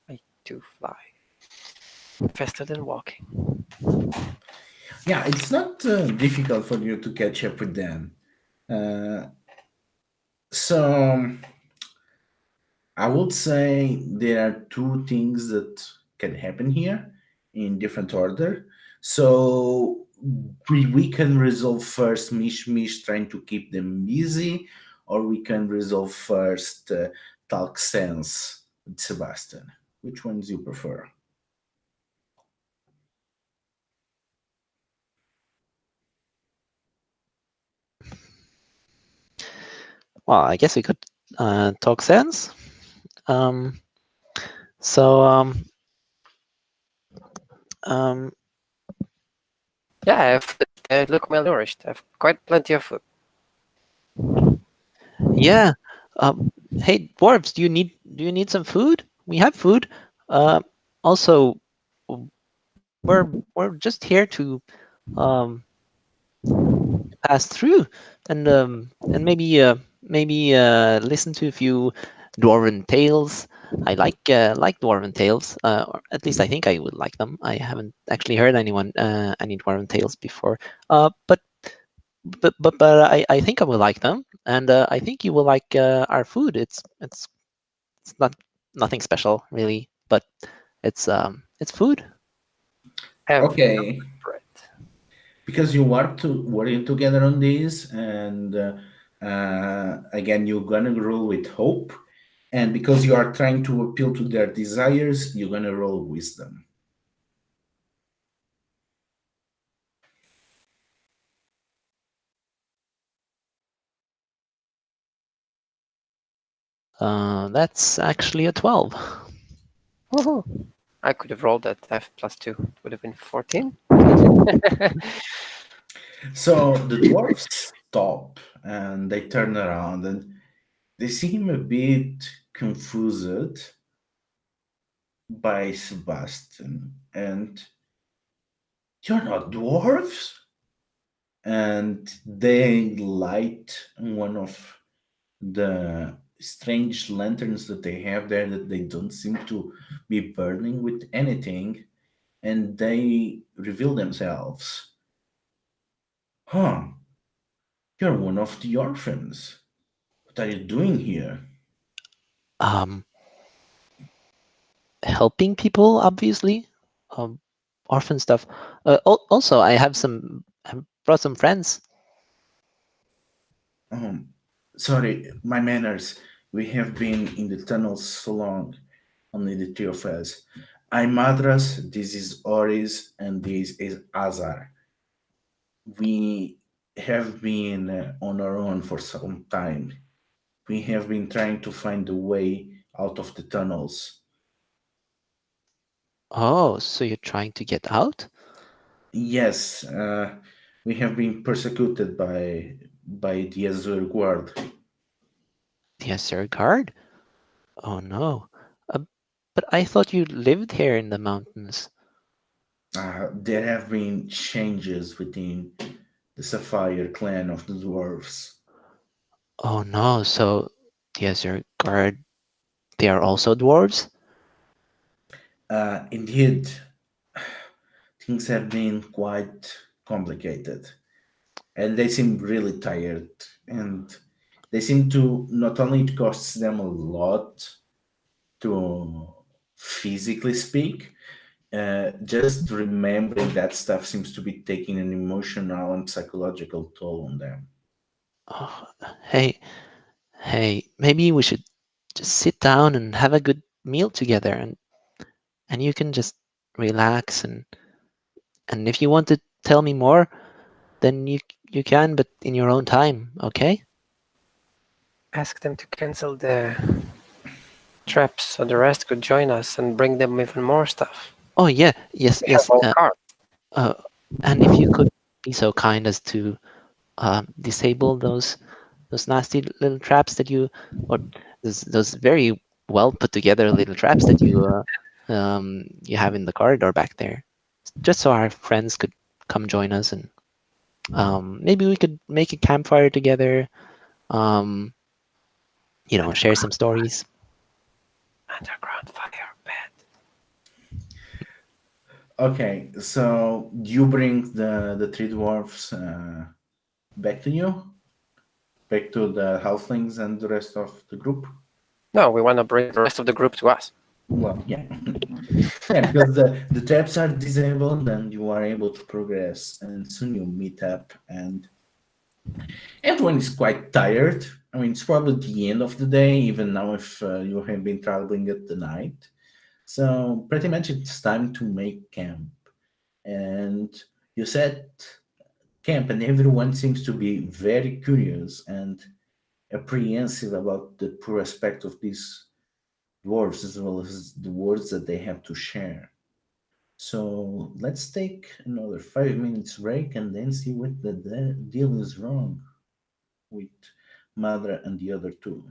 [SPEAKER 5] I do fly. Faster than walking.
[SPEAKER 1] Yeah, it's not difficult for you to catch up with them. So I would say there are 2 things that can happen here in different order. So we can resolve first Mish Mish trying to keep them busy, or we can resolve first Talk Sense with Sebastian. Which ones you prefer?
[SPEAKER 2] Well, I guess we could talk sense. So
[SPEAKER 5] Yeah, I have food. I look malnourished. I have quite plenty of food.
[SPEAKER 2] yeah. Hey, dwarves, do you need some food? We have food. Also, we're just here to pass through and maybe listen to a few dwarven tales. I like dwarven tales, or at least I think I would like them. I haven't actually heard any dwarven tales before, but I think I will like them, and I think you will like our food. It's not nothing special really, but it's food.
[SPEAKER 5] Have
[SPEAKER 1] Okay,
[SPEAKER 5] bread.
[SPEAKER 1] because you working together on this, and again, you're gonna roll with hope, and because you are trying to appeal to their desires, you're gonna roll wisdom.
[SPEAKER 2] That's actually a 12.
[SPEAKER 5] Woohoo! I could have rolled that. I have +2. It would have been 14.
[SPEAKER 1] So the dwarves stop and they turn around and they seem a bit confused by Sebastian. And you're not dwarves? And they light one of the strange lanterns that they have there that they don't seem to be burning with anything. And they reveal themselves. Huh, you're one of the orphans. What are you doing here?
[SPEAKER 2] Um, Helping people, obviously. Um, Orphan stuff. Also, I brought some friends.
[SPEAKER 1] Um, Sorry, my manners. We have been in the tunnels so long, only the three of us. I'm Madras, this is Oris, and this is Azar. We have been on our own for some time. We have been trying to find a way out of the tunnels.
[SPEAKER 2] Oh, so you're trying to get out?
[SPEAKER 1] Yes, we have been persecuted by the Azure Guard.
[SPEAKER 2] Yes, sir, guard? Oh no. Uh, but I thought you lived here in the mountains.
[SPEAKER 1] There have been changes within the Sapphire clan of the dwarves.
[SPEAKER 2] Oh no, so yes, your guard, they are also dwarves?
[SPEAKER 1] Indeed, things have been quite complicated, and they seem really tired. And they seem to not only it costs them a lot to physically speak, just remembering that stuff seems to be taking an emotional and psychological toll on them.
[SPEAKER 2] Oh, hey, maybe we should just sit down and have a good meal together, and you can just relax, and if you want to tell me more, then you can, but in your own time, okay?
[SPEAKER 5] Ask them to cancel the traps so the rest could join us and bring them even more stuff.
[SPEAKER 2] Oh yeah, yes,
[SPEAKER 5] We have
[SPEAKER 2] yes.
[SPEAKER 5] all cards.
[SPEAKER 2] Uh, and if you could be so kind as to disable those nasty little traps that you, or those very well put together little traps that you have in the corridor back there, just so our friends could come join us, and maybe we could make a campfire together. Um, share some stories.
[SPEAKER 5] Underground fire bed.
[SPEAKER 1] Okay, so you bring the three dwarfs back to you, back to the halflings and the rest of the group.
[SPEAKER 5] No, we want to bring the rest of the group to us.
[SPEAKER 1] Well, yeah, yeah, because the traps are disabled and you are able to progress, and soon you meet up, and everyone is quite tired. I mean, it's probably the end of the day, even now if you have been traveling at the night. So pretty much it's time to make camp, and you set camp, and everyone seems to be very curious and apprehensive about the prospect of these dwarves as well as the words that they have to share. So let's take another 5 minutes break and then see what the deal is wrong with Mother and the other two.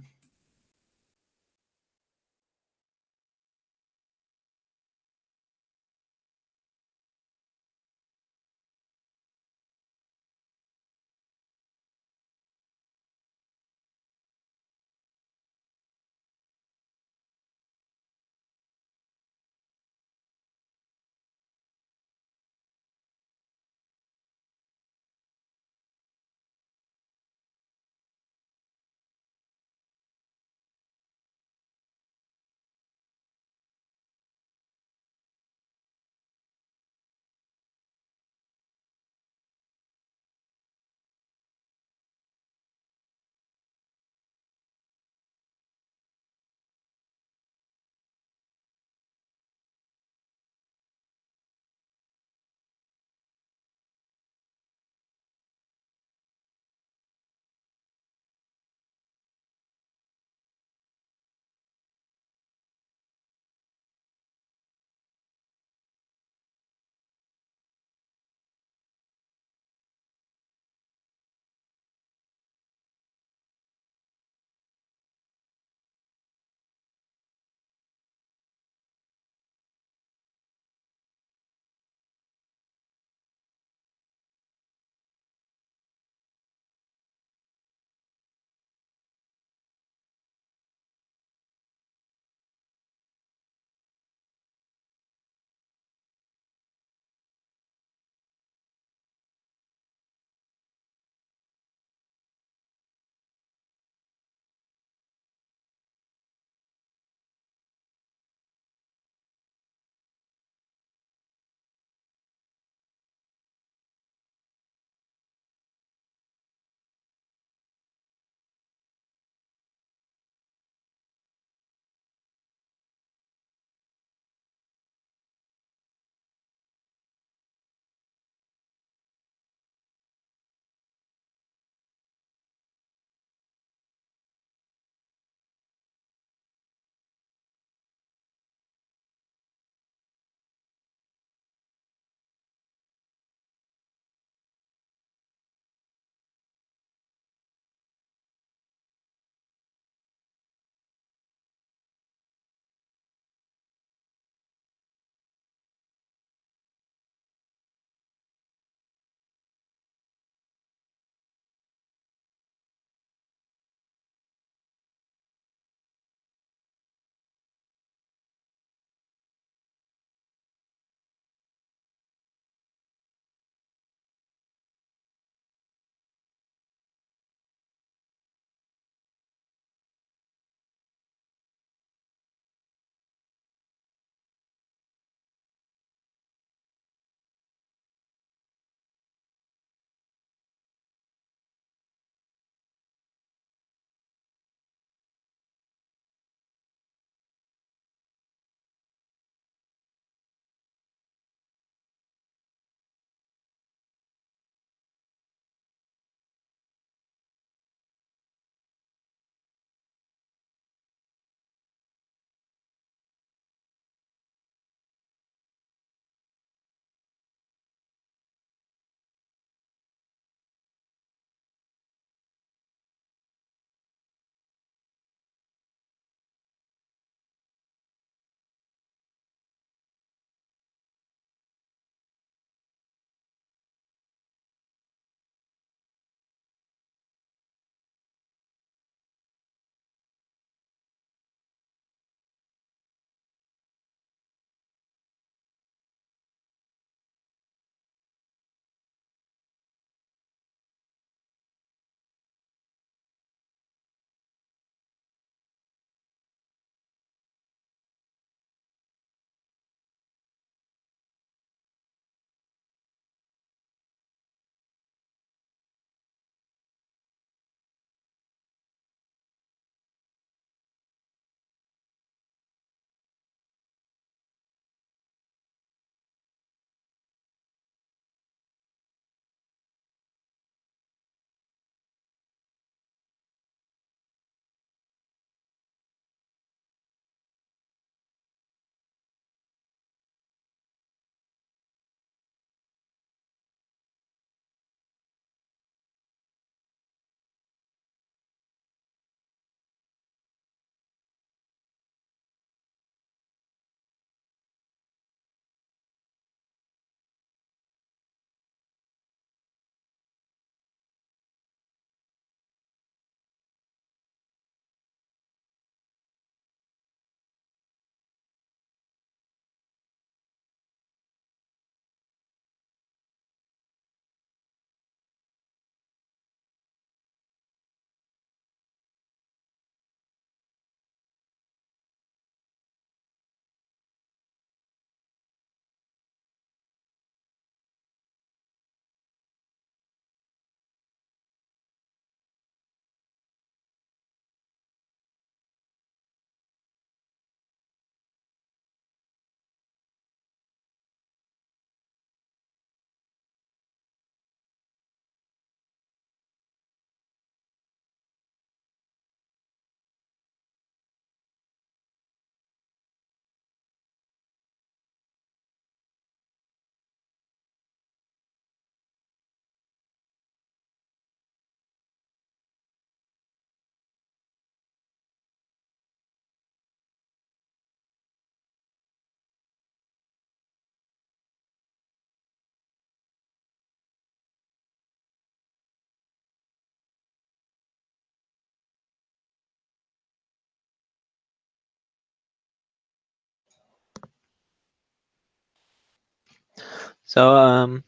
[SPEAKER 2] So,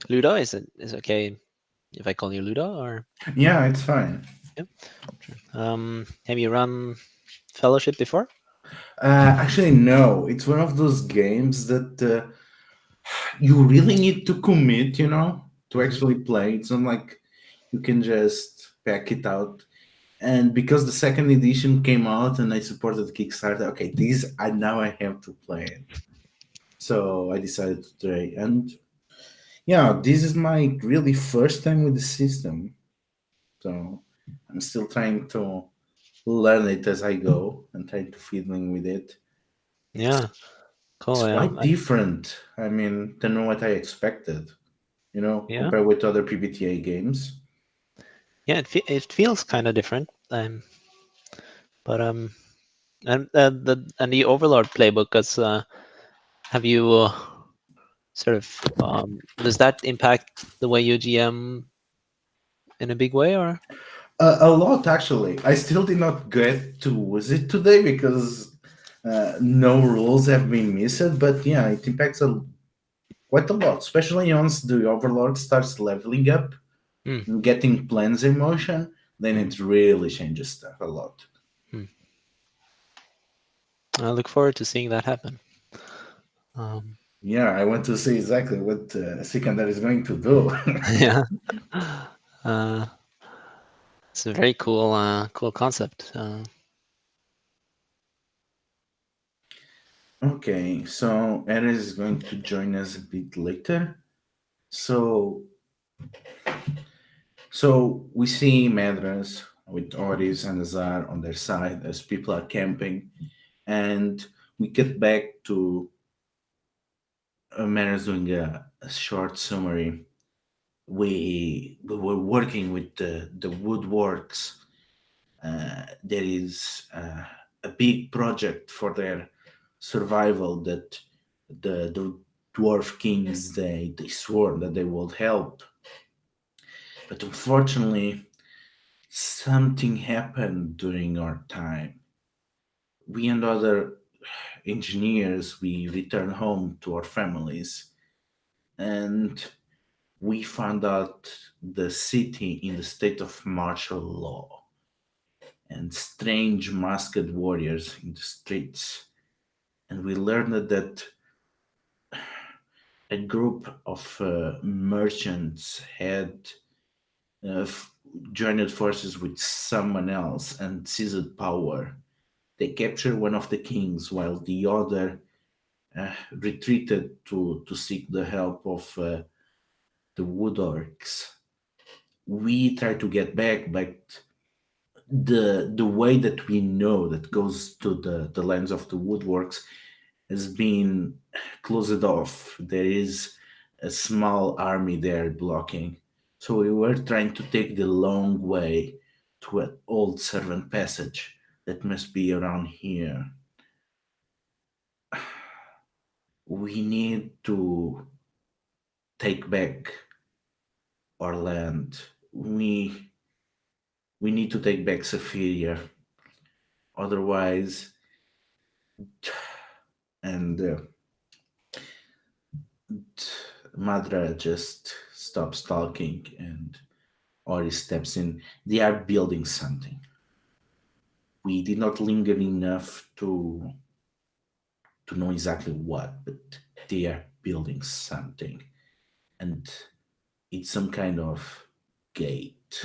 [SPEAKER 2] Ludo, is it okay if I call you Ludo, or
[SPEAKER 1] Yeah, it's fine.
[SPEAKER 2] have you run Fellowship before?
[SPEAKER 1] Actually, no. It's one of those games that you really need to commit, to actually play. It's not like you can just pack it out. And because the second edition came out and I supported Kickstarter, okay, now I have to play it. So I decided to try. And yeah, this is my really first time with the system. So I'm still trying to learn it as I go and trying to fiddling with it.
[SPEAKER 2] Yeah, cool.
[SPEAKER 1] It's
[SPEAKER 2] Yeah,
[SPEAKER 1] quite different. I mean, than what I expected.
[SPEAKER 2] Yeah.
[SPEAKER 1] Compared with other PBTA games.
[SPEAKER 2] yeah, it feels kind of different. But and the Overlord playbook, have you sort of does that impact the way you GM in a big way, or?
[SPEAKER 1] A lot, actually. I still did not get to use it today because no rules have been missed. But yeah, it impacts quite a lot, especially once the Overlord starts leveling up
[SPEAKER 2] Hmm.
[SPEAKER 1] and getting plans in motion. Then it really changes stuff a lot.
[SPEAKER 2] I look forward to seeing that happen.
[SPEAKER 1] Yeah, I want to see exactly what Sikander is going to do.
[SPEAKER 2] Yeah, it's a very cool concept.
[SPEAKER 1] Okay, so Ares is going to join us a bit later. So we see Madras with Oris and Azar on their side as people are camping, and we get back to Madras doing a short summary. We were working with the woodworks. There is a big project for their survival that the dwarf kings they swore that they would help, but unfortunately something happened during our time. We and other engineers we returned home to our families, and we found out the city in the state of martial law and strange masked warriors in the streets. And we learned that a group of merchants had uh, f- joined forces with someone else and seized power. They captured one of the kings while the other retreated to seek the help of the wood orcs. We tried to get back, but the way that we know that goes to the lands of the woodworks has been closed off. There is a small army there blocking. So we were trying to take the long way to an old servant passage that must be around here. We need to take back our land. We need to take back Sapphire. Otherwise, and Madra just stops talking and Ori steps in. They are building something. We did not linger enough to know exactly what, but they are building something. And it's some kind of gate.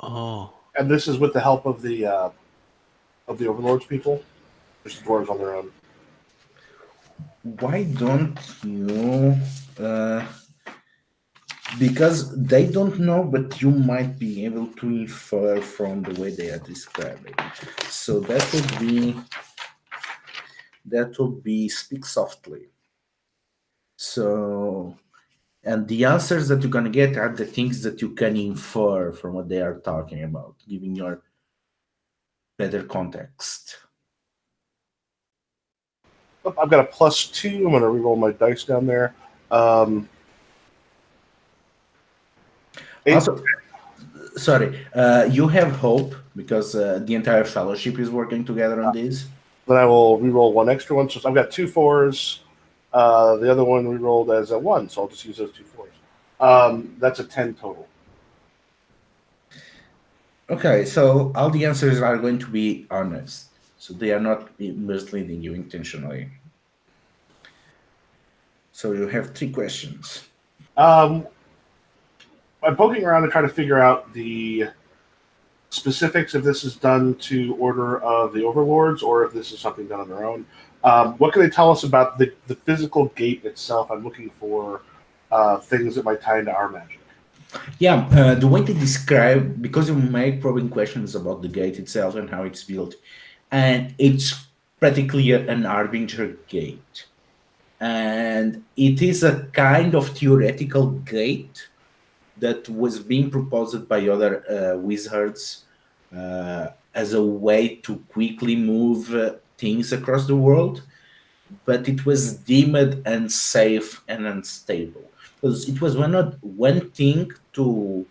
[SPEAKER 2] Oh,
[SPEAKER 3] And this is with the help of the Overlord's people. There's the dwarves on their own.
[SPEAKER 1] Why don't you? Because they don't know, but you might be able to infer from the way they are describing. So that would be speak softly. So, and the answers that you're gonna get are the things that you can infer from what they are talking about, giving your better context.
[SPEAKER 3] Oh, I've got a +2. I'm going to reroll my dice down there. Eight.
[SPEAKER 1] Also, sorry, you have hope because the entire fellowship is working together on this.
[SPEAKER 3] Then I will re-roll one extra one. So I've got 2 4s. The other one re-rolled as a 1, so I'll just use those 2 4s. That's a 10 total.
[SPEAKER 1] Okay, so all the answers are going to be honest. So they are not misleading you intentionally. So you have 3 questions.
[SPEAKER 3] I'm poking around to try to figure out the specifics if this is done to order of the Overlords or if this is something done on their own. What can they tell us about the physical gate itself? I'm looking for things that might tie into our magic.
[SPEAKER 1] Yeah, the way they describe, because you make probing questions about the gate itself and how it's built, and it's practically an Harbinger gate. And it is a kind of theoretical gate that was being proposed by other wizards as a way to quickly move things across the world, but it was deemed unsafe and unstable because it was one thing to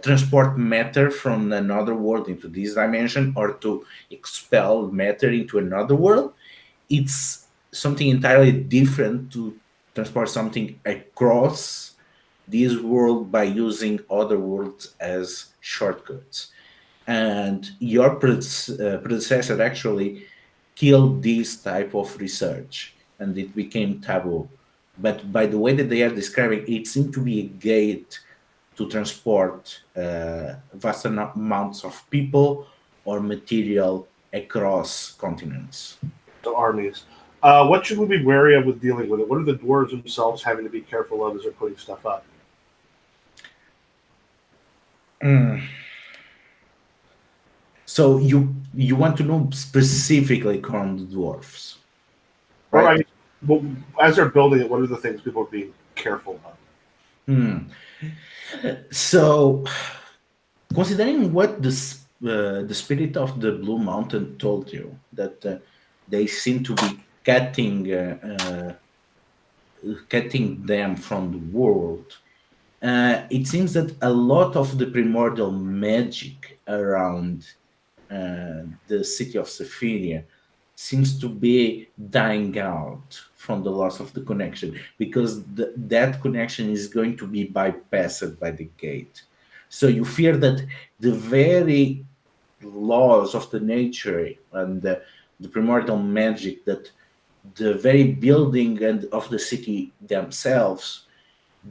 [SPEAKER 1] transport matter from another world into this dimension or to expel matter into another world. It's something entirely different to transport something across this world by using other worlds as shortcuts. And your predecessor actually killed this type of research and it became taboo. But by the way that they are describing, it seemed to be a gate to transport vast amounts of people or material across continents.
[SPEAKER 3] So armies. What should we be wary of with dealing with it? What are the dwarves themselves having to be careful of as they're putting stuff up?
[SPEAKER 1] So you want to know specifically on the dwarfs,
[SPEAKER 3] right? Well, as they're building it, what are the things people are being careful of?
[SPEAKER 1] So, considering what the spirit of the Blue Mountain told you, that they seem to be cutting them from the world, it seems that a lot of the primordial magic around the city of Sapphire seems to be dying out from the loss of the connection because that connection is going to be bypassed by the gate. So you fear that the very laws of the nature and the primordial magic, that the very building and of the city themselves,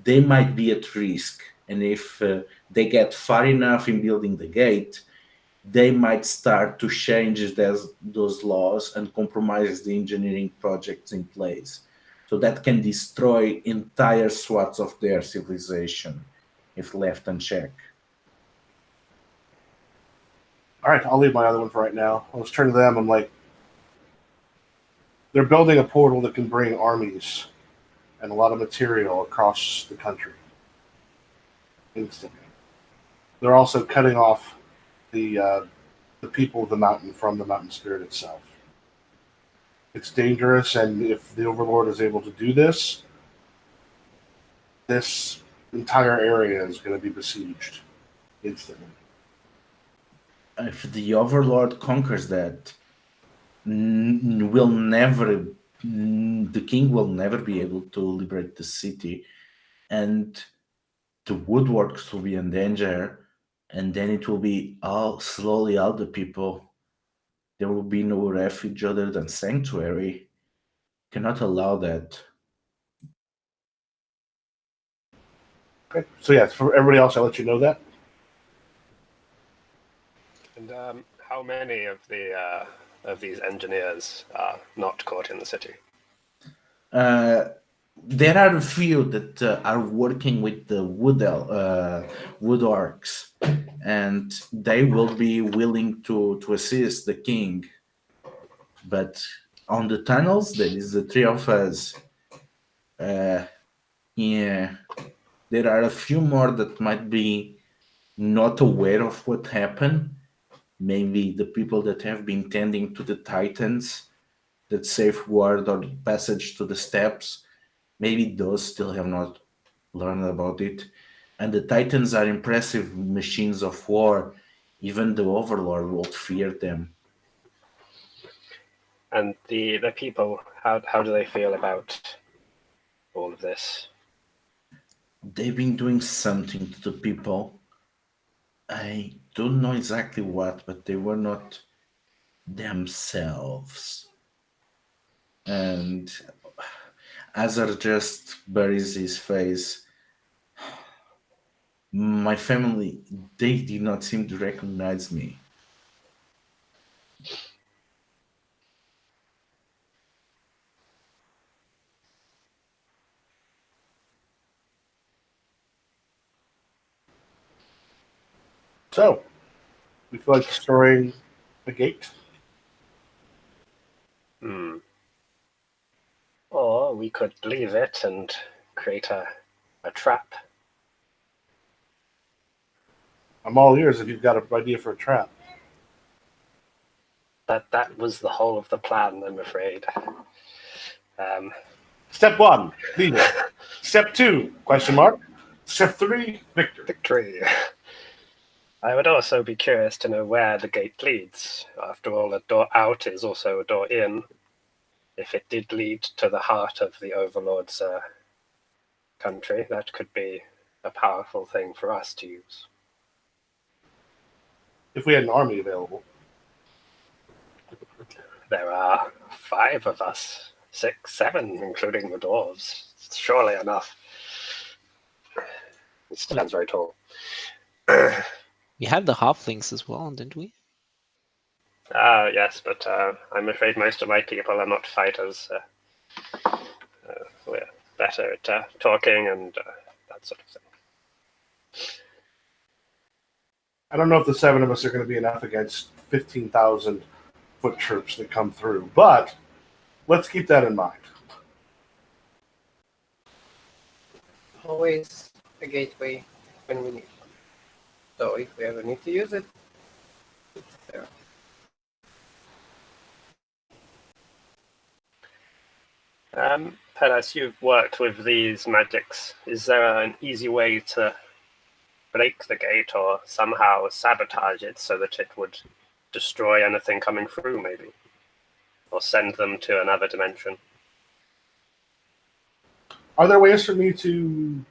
[SPEAKER 1] they might be at risk. And if they get far enough in building the gate, they might start to change those laws and compromise the engineering projects in place. So that can destroy entire swaths of their civilization if left unchecked.
[SPEAKER 3] All right, I'll leave my other one for right now. I'll just turn to them. I'm like, they're building a portal that can bring armies and a lot of material across the country instantly. They're also cutting off the people of the mountain from the mountain spirit itself. It's dangerous, and if the Overlord is able to do this, this entire area is going to be besieged instantly.
[SPEAKER 1] If the Overlord conquers that, the king will never be able to liberate the city, and the woodworks will be in danger, and then it will be all the people. There will be no refuge other than sanctuary. Cannot allow that.
[SPEAKER 3] Okay. So yeah, for everybody else, I'll let you know that.
[SPEAKER 4] And how many of these engineers are not caught in the city?
[SPEAKER 1] There are a few that are working with the wood orcs, and they will be willing to assist the king. But on the tunnels, there is the 3 of us. Yeah, there are a few more that might be not aware of what happened. Maybe the people that have been tending to the Titans, that safeguard or passage to the steps, maybe those still have not learned about it. And the Titans are impressive machines of war. Even the Overlord will fear them.
[SPEAKER 4] And the people, how do they feel about all of this?
[SPEAKER 1] They've been doing something to the people. I don't know exactly what, but they were not themselves. And Azar just buries his face. My family, they did not seem to recognize me.
[SPEAKER 3] So, we feel like destroying a gate.
[SPEAKER 4] Or we could leave it and create a trap.
[SPEAKER 3] I'm all ears if you've got an idea for a trap.
[SPEAKER 4] That was the whole of the plan, I'm afraid.
[SPEAKER 3] Step 1, leave it. Step 2, question mark. Step 3, victory.
[SPEAKER 4] Victory. I would also be curious to know where the gate leads. After all, a door out is also a door in. If it did lead to the heart of the Overlord's country, that could be a powerful thing for us to use.
[SPEAKER 3] If we had an army available.
[SPEAKER 4] There are 5 of us, 6, 7, including the dwarves. It's surely enough. He stands very tall.
[SPEAKER 2] We had the halflings as well, didn't we?
[SPEAKER 4] Yes, but I'm afraid most of my people are not fighters. We're better at talking and that sort of thing.
[SPEAKER 3] I don't know if the 7 of us are going to be enough against 15,000 foot troops that come through, but let's keep that in mind.
[SPEAKER 5] Always a gateway when we need one. So if we ever need to use it, it's there.
[SPEAKER 4] Pelas, you've worked with these magics. Is there an easy way to break the gate or somehow sabotage it so that it would destroy anything coming through, maybe? Or send them to another dimension?
[SPEAKER 3] Are there ways for me to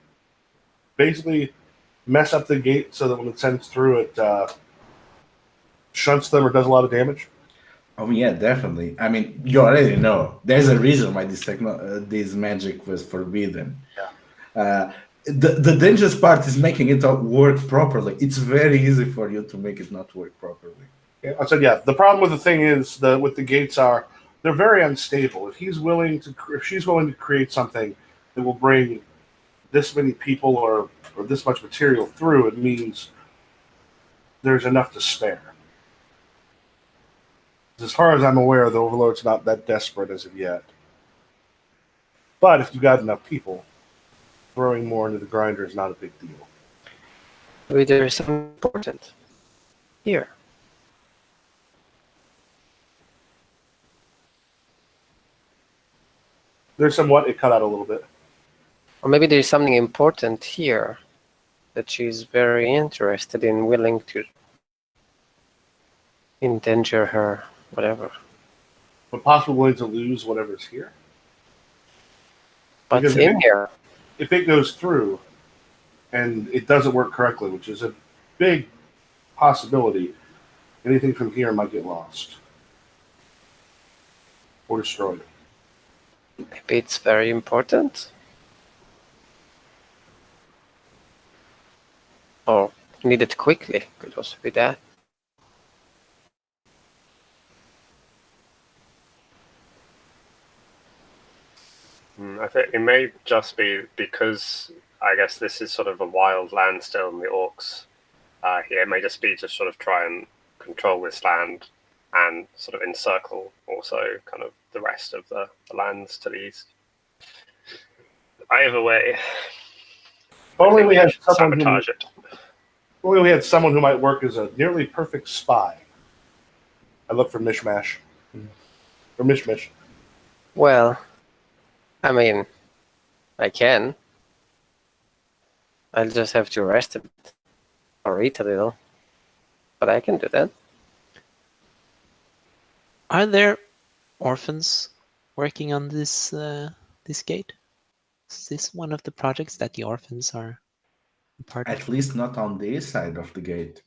[SPEAKER 3] basically mess up the gate so that when it sends through, it shunts them or does a lot of damage?
[SPEAKER 1] Oh yeah, definitely. I mean, you already know. There's a reason why this magic was forbidden.
[SPEAKER 3] Yeah.
[SPEAKER 1] The dangerous part is making it work properly. It's very easy for you to make it not work properly.
[SPEAKER 3] Yeah, I said, yeah. The problem with the thing is with the gates are they're very unstable. If she's willing to create something that will bring this many people or this much material through, it means there's enough to spare. As far as I'm aware, the Overlord's not that desperate as of yet. But if you got enough people, throwing more into the grinder is not a big deal.
[SPEAKER 5] Maybe there is something important here.
[SPEAKER 3] There's somewhat, it cut out a little bit.
[SPEAKER 5] Or maybe there is something important here that she's very interested in, willing to endanger her, whatever.
[SPEAKER 3] But possibly willing to lose whatever's here.
[SPEAKER 5] What's
[SPEAKER 3] Because
[SPEAKER 5] in here?
[SPEAKER 3] if it goes through and it doesn't work correctly, which is a big possibility, anything from here might get lost or destroyed.
[SPEAKER 5] Maybe it's very important. Or need it quickly. Could also be that.
[SPEAKER 4] I think it may just be because I guess this is sort of a wild land still, and the orcs here. It may just be to sort of try and control this land and sort of encircle also kind of the rest of the lands to the east. Either way,
[SPEAKER 3] If only we had
[SPEAKER 4] should
[SPEAKER 3] someone
[SPEAKER 4] sabotage it.
[SPEAKER 3] If only we had someone who might work as a nearly perfect spy. I look for Mishmash. Or Mishmish.
[SPEAKER 5] Well, I mean, I can. I'll just have to rest a bit. Or eat a little. But I can do that.
[SPEAKER 2] Are there orphans working on this this gate? Is this one of the projects that the orphans are a part of?
[SPEAKER 1] At least not on this side of the gate.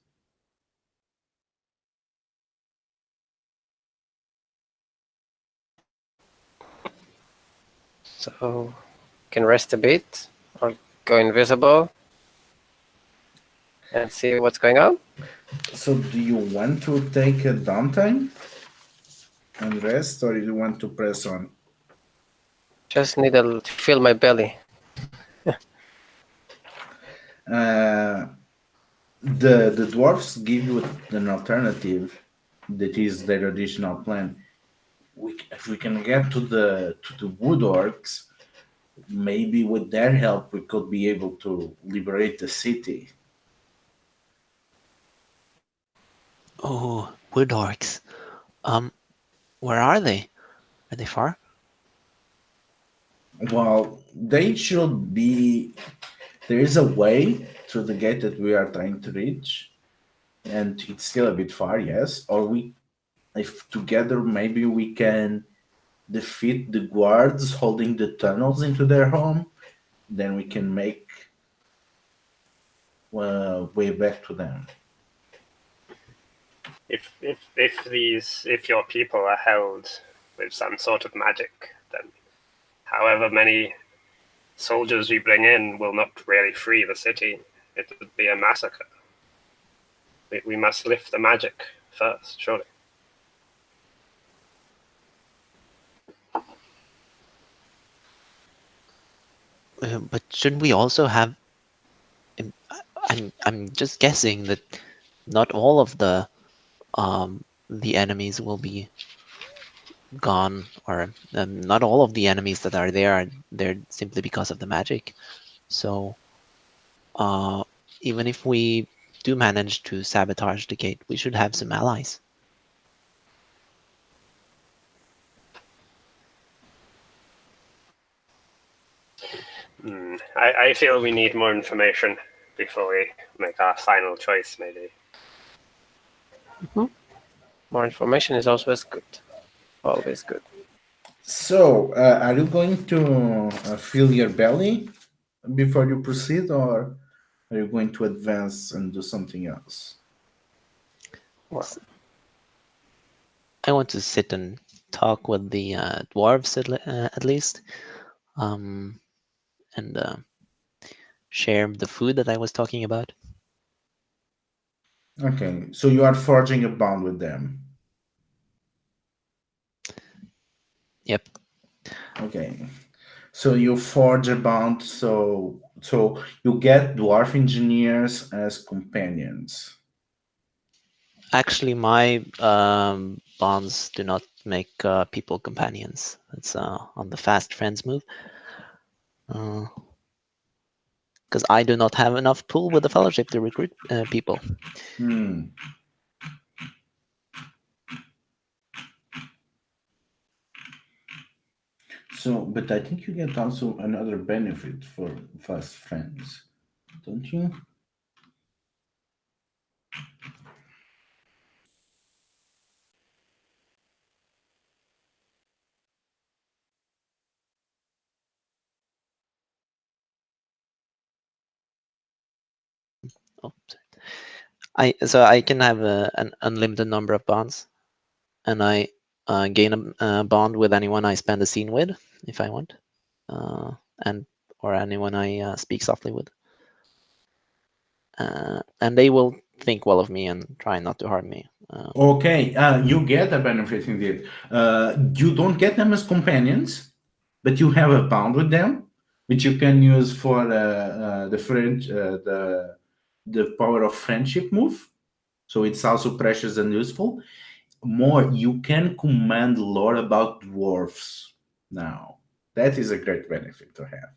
[SPEAKER 5] So can rest a bit or go invisible and see what's going on.
[SPEAKER 1] So do you want to take a downtime and rest, or you want to press on?
[SPEAKER 5] Just need to fill my belly.
[SPEAKER 1] The dwarfs give you an alternative that is their additional plan. If we can get to the wood orcs, maybe with their help we could be able to liberate the city.
[SPEAKER 2] Oh, wood orcs. Where are they? Are they far?
[SPEAKER 1] Well, they should be. There is a way through the gate that we are trying to reach, and it's still a bit far, yes. Or if together maybe we can defeat the guards holding the tunnels into their home, then we can make way back to them.
[SPEAKER 4] If your people are held with some sort of magic, then however many soldiers we bring in will not really free the city. It would be a massacre. We must lift the magic first, surely.
[SPEAKER 2] But shouldn't we also have? I'm just guessing that not all of the enemies will be gone, or not all of the enemies that are there are there simply because of the magic. So even if we do manage to sabotage the gate, we should have some allies.
[SPEAKER 4] I feel we need more information before we make our final choice, maybe.
[SPEAKER 5] More information is always good. Always good.
[SPEAKER 1] So, are you going to fill your belly before you proceed, or are you going to advance and do something else?
[SPEAKER 5] Well,
[SPEAKER 2] I want to sit and talk with the dwarves at least, and share the food that I was talking about.
[SPEAKER 1] Okay, so you are forging a bond with them.
[SPEAKER 2] Yep.
[SPEAKER 1] Okay, so you forge a bond, so you get dwarf engineers as companions.
[SPEAKER 2] Actually, my bonds do not make people companions. It's on the fast friends move. Because I do not have enough pull with the fellowship to recruit people.
[SPEAKER 1] So, but I think you get also another benefit for fast friends, don't you?
[SPEAKER 2] Oh, so I can have an unlimited number of bonds, and I gain a bond with anyone I spend a scene with, if I want, and or anyone I speak softly with, and they will think well of me and try not to harm me.
[SPEAKER 1] Okay, you get a benefit indeed. You don't get them as companions, but you have a bond with them, which you can use for the French, the power of friendship move. So it's also precious and useful. More, you can command lore about dwarfs now. That is a great benefit to have.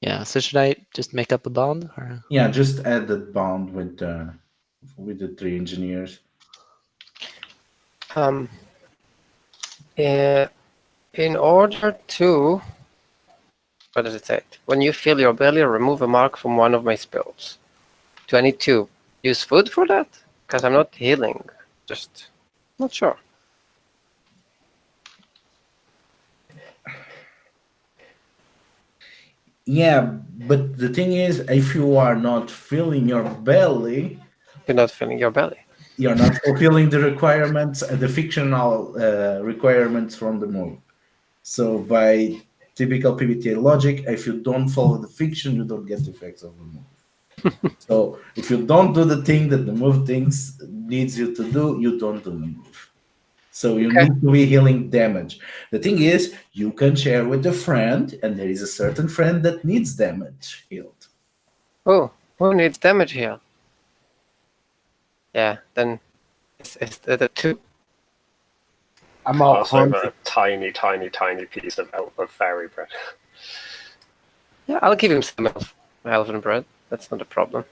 [SPEAKER 2] Yeah. So should I just make up a bond? Or?
[SPEAKER 1] Yeah, just add that bond with the 3 engineers.
[SPEAKER 5] In order to, what does it say? When you fill your belly, remove a mark from one of my spells. Do I need to use food for that? Because I'm not healing. Just not sure.
[SPEAKER 1] Yeah, but the thing is, if you are not filling your belly,
[SPEAKER 5] You're not filling your belly.
[SPEAKER 1] you're not fulfilling the requirements, the fictional requirements from the move. So by typical PBTA logic, if you don't follow the fiction, you don't get the effects of the move. So if you don't do the thing that the move thinks needs you to do, you don't do the move. So you
[SPEAKER 5] Okay.
[SPEAKER 1] need to be healing damage. The thing is, you can share with a friend, and there is a certain friend that needs damage healed.
[SPEAKER 5] Oh, who needs damage here? Yeah, then it's the 2.
[SPEAKER 3] I'm all
[SPEAKER 4] Pass over
[SPEAKER 3] clumsy.
[SPEAKER 4] a tiny, tiny, tiny piece of fairy bread.
[SPEAKER 5] Yeah, I'll give him some elven bread. That's not a problem.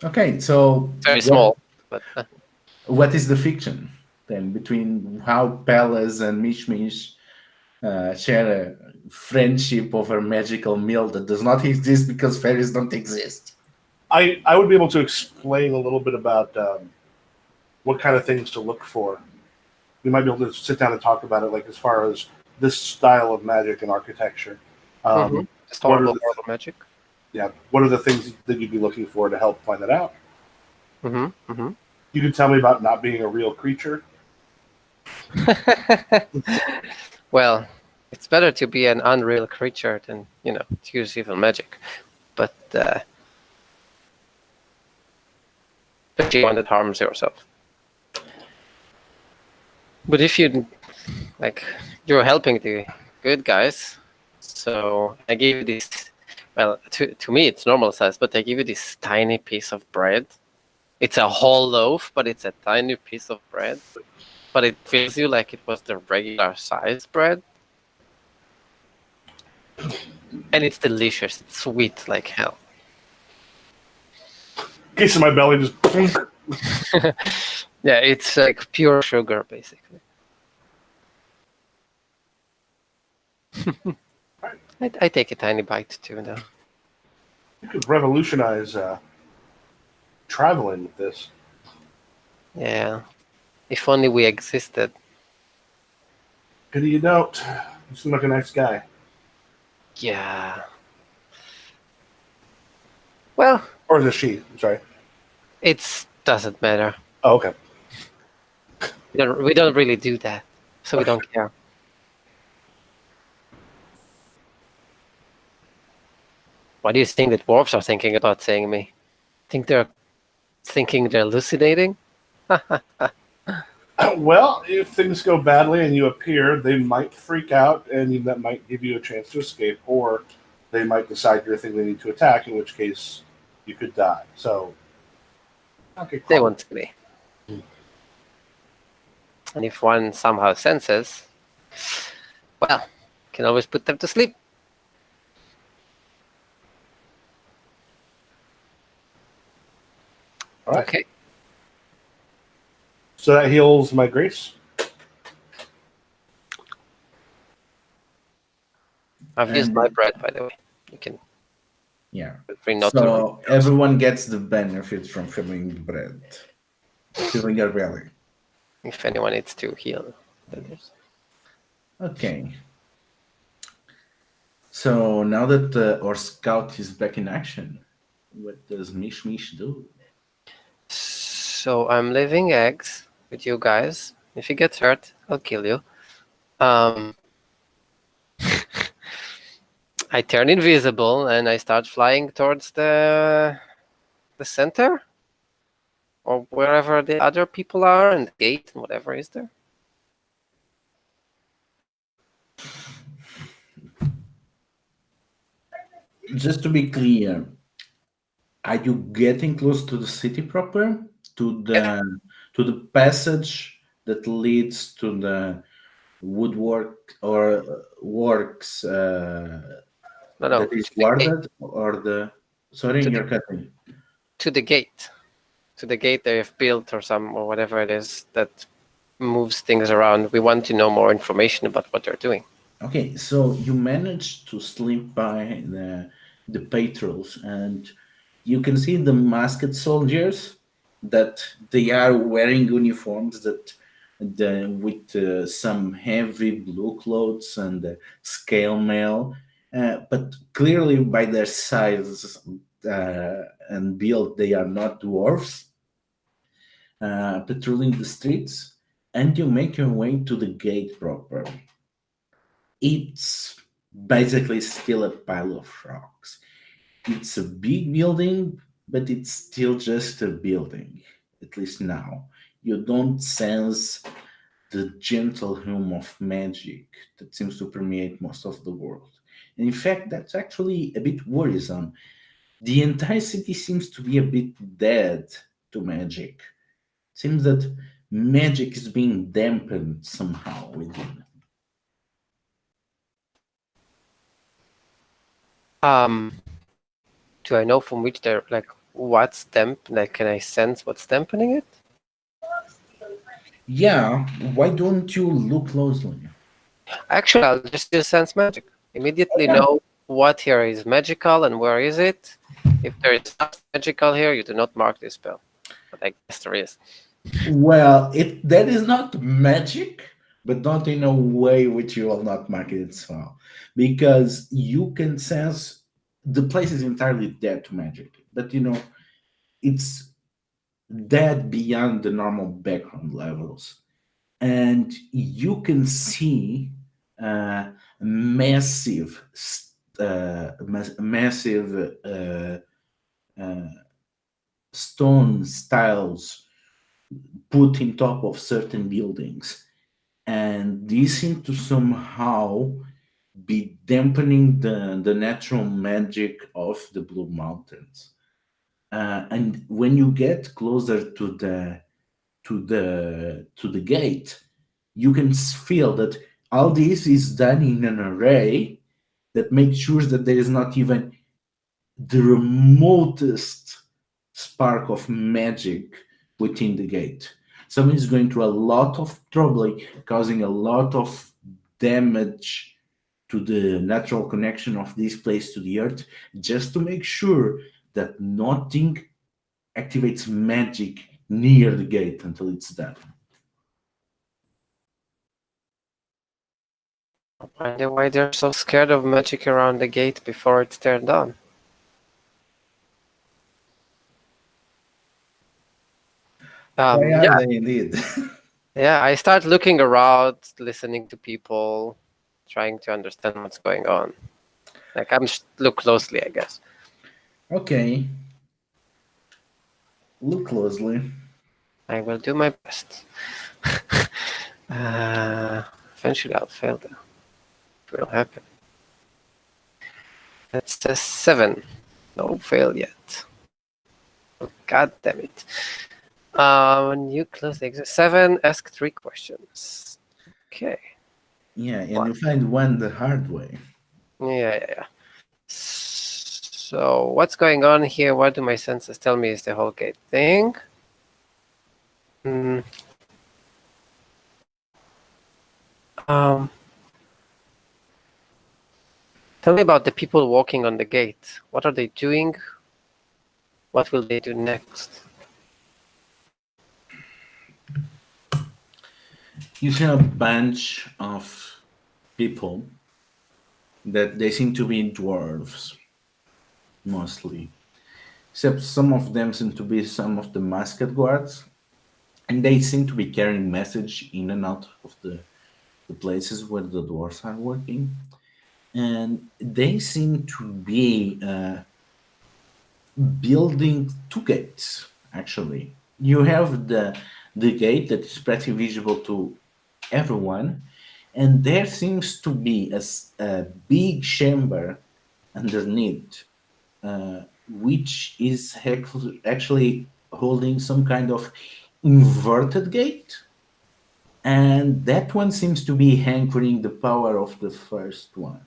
[SPEAKER 1] Okay, so
[SPEAKER 5] Very small, but
[SPEAKER 1] what is the fiction then between how Palace and Mishmish share a friendship over magical meal that does not exist because fairies don't exist?
[SPEAKER 3] I would be able to explain a little bit about what kind of things to look for. We might be able to sit down and talk about it, like as far as this style of magic and architecture.
[SPEAKER 5] just
[SPEAKER 3] what are
[SPEAKER 5] horrible,
[SPEAKER 3] the-
[SPEAKER 5] horrible magic.
[SPEAKER 3] Yeah, what are the things that you'd be looking for to help find that out?
[SPEAKER 5] Mm-hmm.
[SPEAKER 3] You can tell me about not being a real creature.
[SPEAKER 5] Well, it's better to be an unreal creature than, to use evil magic. But especially one that harms yourself. But if you're helping the good guys, so I give you this. Well, to me it's normal size, but I give you this tiny piece of bread. It's a whole loaf, but it's a tiny piece of bread. But it feels you like it was the regular size bread. And it's delicious. It's sweet like hell.
[SPEAKER 3] Case in my belly just.
[SPEAKER 5] Yeah, it's like pure sugar, basically. I take a tiny bite too now.
[SPEAKER 3] You could revolutionize traveling with this.
[SPEAKER 5] Yeah. If only we existed.
[SPEAKER 3] Pity you don't. You seem like a nice guy.
[SPEAKER 5] Yeah. Well,
[SPEAKER 3] Or is it she? I'm sorry.
[SPEAKER 5] it doesn't matter.
[SPEAKER 3] Oh, okay.
[SPEAKER 5] We don't really do that, so we don't care. What do you think the dwarves are thinking about saying me? Think they're thinking they're elucidating?
[SPEAKER 3] Well, if things go badly and you appear, they might freak out, and that might give you a chance to escape, or they might decide you're a thing they need to attack, in which case you could die. So, okay,
[SPEAKER 5] They want to be. And if one somehow senses, well, can always put them to sleep.
[SPEAKER 3] All right.
[SPEAKER 5] Okay.
[SPEAKER 3] So that heals my grace.
[SPEAKER 5] I've used my bread, by the way. You can
[SPEAKER 1] Yeah.
[SPEAKER 5] feel free not to.
[SPEAKER 1] So everyone gets the benefit from filling the bread, filling your belly.
[SPEAKER 5] If anyone needs to heal, that is.
[SPEAKER 1] Okay. So now that our scout is back in action, what does Mish do?
[SPEAKER 5] So I'm leaving eggs with you guys. If he gets hurt, I'll kill you. I turn invisible and I start flying towards the center, or wherever the other people are, and the gate and whatever is there.
[SPEAKER 1] Just to be clear, are you getting close to the city proper? To the passage that leads to the woodwork or works
[SPEAKER 5] No,
[SPEAKER 1] that is
[SPEAKER 5] to the gate.
[SPEAKER 1] guarded, or the sorry,
[SPEAKER 5] To
[SPEAKER 1] you're cutting.
[SPEAKER 5] To the gate. To the gate they have built, or whatever it is that moves things around. We want to know more information about what they're doing.
[SPEAKER 1] Okay, so you managed to slip by the patrols, and you can see the masked soldiers that they are wearing uniforms that with some heavy blue clothes and scale mail, but clearly by their size and build, they are not dwarves. Patrolling the streets, and you make your way to the gate proper. It's basically still a pile of rocks. It's a big building, but it's still just a building, at least now. You don't sense the gentle hum of magic that seems to permeate most of the world. And in fact, that's actually a bit worrisome. The entire city seems to be a bit dead to magic. Seems that magic is being dampened somehow within.
[SPEAKER 5] Do I know from which they're like what's like can I sense what's dampening it?
[SPEAKER 1] Yeah, why don't you look closely?
[SPEAKER 5] Actually, I'll just use sense magic. Immediately
[SPEAKER 1] Okay.
[SPEAKER 5] know what here is magical and where is it. If there is not magical here, you do not mark this spell. But I guess there is.
[SPEAKER 1] Well, that is not magic, but not in a way which you will not mark it as well. Because you can sense the place is entirely dead to magic. But it's dead beyond the normal background levels. And you can see massive, massive uh, stone styles put in top of certain buildings, and these seem to somehow be dampening the natural magic of the Blue Mountains. And when you get closer to the gate, you can feel that all this is done in an array that makes sure that there is not even the remotest spark of magic within the gate. Someone is going through a lot of trouble, causing a lot of damage to the natural connection of this place to the earth, just to make sure that nothing activates magic near the gate until it's done.
[SPEAKER 5] I wonder why they're so scared of magic around the gate before it's turned on.
[SPEAKER 1] Why are
[SPEAKER 5] Yeah,
[SPEAKER 1] they indeed?
[SPEAKER 5] yeah. I start looking around, listening to people, trying to understand what's going on. Like I'm just look closely, I guess.
[SPEAKER 1] Okay. Look closely.
[SPEAKER 5] I will do my best. Eventually, I'll fail though. It will happen. That's a 7. No fail yet. Oh, God damn it. When you close the exam, 7, ask 3 questions. Okay.
[SPEAKER 1] Yeah, and
[SPEAKER 5] One.
[SPEAKER 1] you find one the hard way.
[SPEAKER 5] Yeah. So, what's going on here? What do my senses tell me is the whole gate thing? Tell me about the people walking on the gate. What are they doing? What will they do next?
[SPEAKER 1] You see a bunch of people that they seem to be dwarves, mostly. Except some of them seem to be some of the mascot guards, and they seem to be carrying message in and out of the places where the dwarves are working. And they seem to be building 2 gates, actually. You have the gate that is pretty visible to everyone, and there seems to be a big chamber underneath, which is actually holding some kind of inverted gate, and that one seems to be hankering the power of the first one.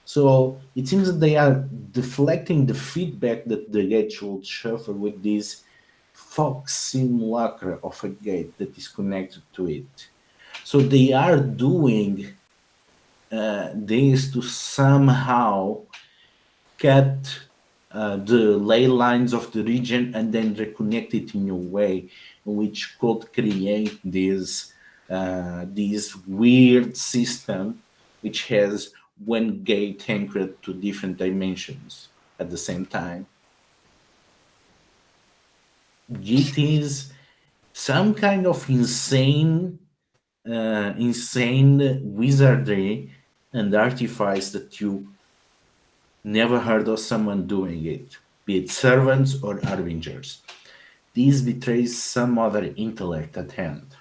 [SPEAKER 1] So it seems that they are deflecting the feedback that the gate should suffer with this fox simulacra of a gate that is connected to it. So they are doing this to somehow cut the ley lines of the region and then reconnect it in a way which could create this this weird system which has one gate anchored to different dimensions at the same time. It is some kind of insane wizardry and artifice that you never heard of someone doing it, be it servants or harbingers. This betrays some other intellect at hand.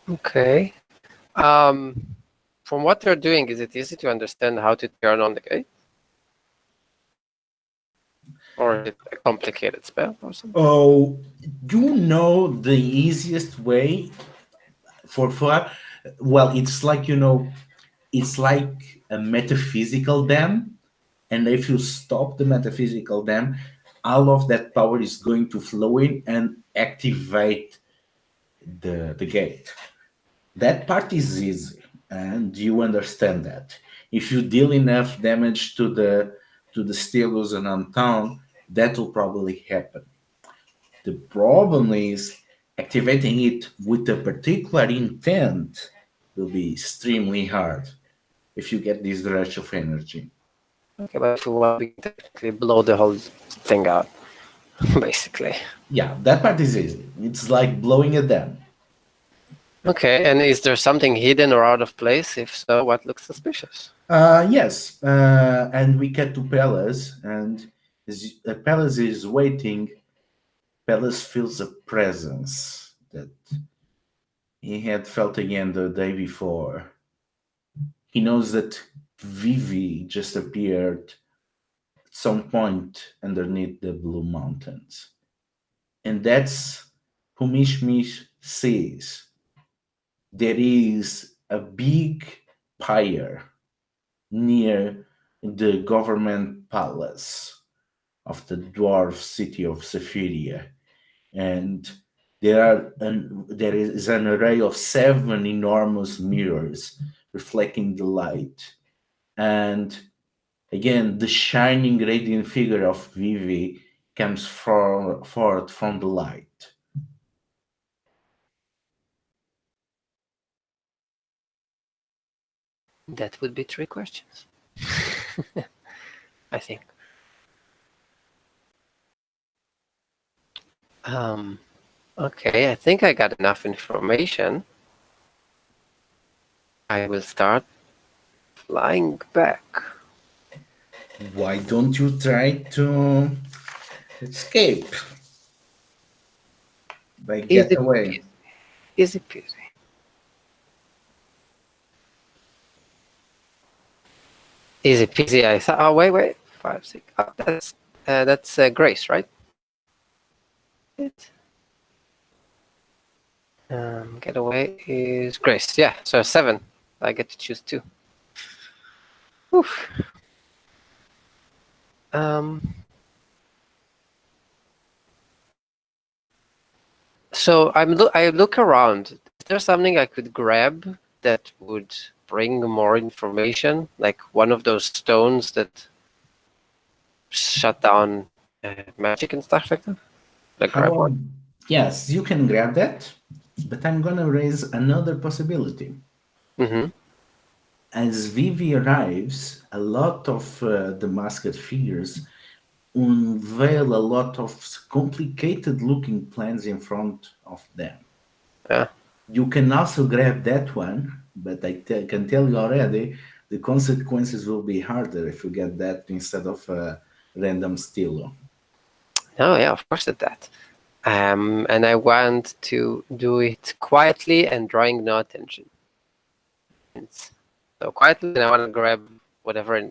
[SPEAKER 5] Okay. From what they're doing, is it easy to understand how to turn on the gate? Or is it a complicated spell or something?
[SPEAKER 1] Oh, you know the easiest way for well, it's like it's like a metaphysical dam, and if you stop the metaphysical dam, all of that power is going to flow in and activate the gate. That part is easy, and you understand that. If you deal enough damage to the Steelers and Untown, that will probably happen. The problem is activating it with a particular intent will be extremely hard if you get this rush of energy.
[SPEAKER 5] Okay, but if you want, we can technically blow the whole thing out, basically.
[SPEAKER 1] Yeah, that part is easy. It's like blowing a dam.
[SPEAKER 5] Okay, and is there something hidden or out of place? If so, what looks suspicious?
[SPEAKER 1] Yes, and we get to Palace, and as Palace is waiting, Palace feels a presence that he had felt again the day before. He knows that Vivi just appeared at some point underneath the Blue Mountains. And that's who Mishmish sees. There is a big pyre near the government palace of the dwarf city of Sapphire, and there is an array of 7 enormous mirrors reflecting the light. And again, the shining radiant figure of Vivi comes forth from the light.
[SPEAKER 5] That would be 3 questions. I think. Okay, I think I got enough information. I will start flying back.
[SPEAKER 1] Why don't you try to escape? By get away.
[SPEAKER 5] Easy peasy. Easy peasy. I thought. Oh, wait. 5, 6. Oh, that's Grace, right? Getaway is Grace. Yeah. So 7. I get to choose 2. Oof. So I look around. Is there something I could grab that would bring more information, like one of those stones that shut down magic and stuff like that? Like grab one?
[SPEAKER 1] Yes, you can grab that, but I'm gonna raise another possibility.
[SPEAKER 5] Mm-hmm.
[SPEAKER 1] As Vivi arrives, a lot of the masked figures unveil a lot of complicated looking plans in front of them.
[SPEAKER 5] Yeah.
[SPEAKER 1] You can also grab that one, but I can tell you already, the consequences will be harder if you get that instead of a random stilo.
[SPEAKER 5] Oh yeah, of course that. And I want to do it quietly and drawing no attention. So quietly, and I want to grab whatever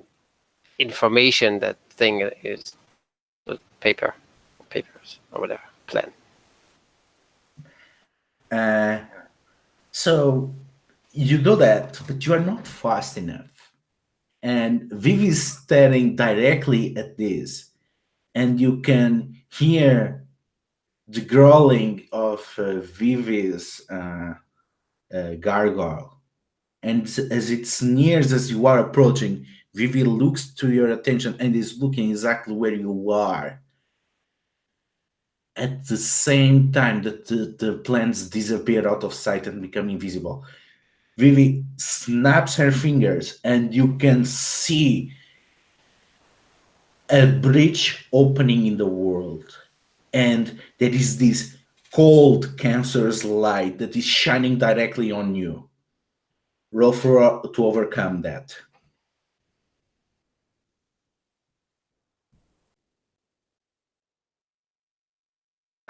[SPEAKER 5] information that thing is, papers or whatever, plan.
[SPEAKER 1] So you do that, but you are not fast enough. And Vivi is staring directly at this, and you can hear the growling of Vivi's gargoyle. And as it nears as you are approaching, Vivi looks to your attention and is looking exactly where you are. at the same time that the plants disappear out of sight and become invisible, Vivi snaps her fingers and you can see a breach opening in the world. And there is this cold, cancerous light that is shining directly on you. Roll to overcome that.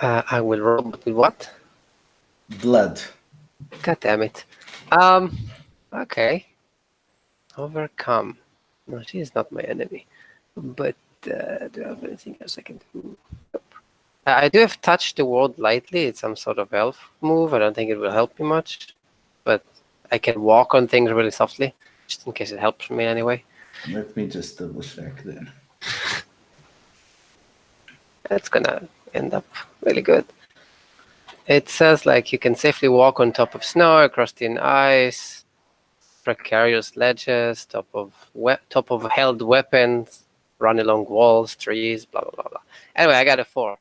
[SPEAKER 5] I will roll, but with what?
[SPEAKER 1] Blood.
[SPEAKER 5] God damn it. Okay. Overcome. No, she is not my enemy. But do I have anything else I can do? Nope. I do have touched the world lightly. It's some sort of elf move. I don't think it will help me much. But I can walk on things really softly, just in case it helps me anyway.
[SPEAKER 1] Let me just double check then.
[SPEAKER 5] That's gonna end up really good. It says like you can safely walk on top of snow, across thin ice, precarious ledges, top of held weapons, run along walls, trees, blah blah blah blah. Anyway, I got a 4.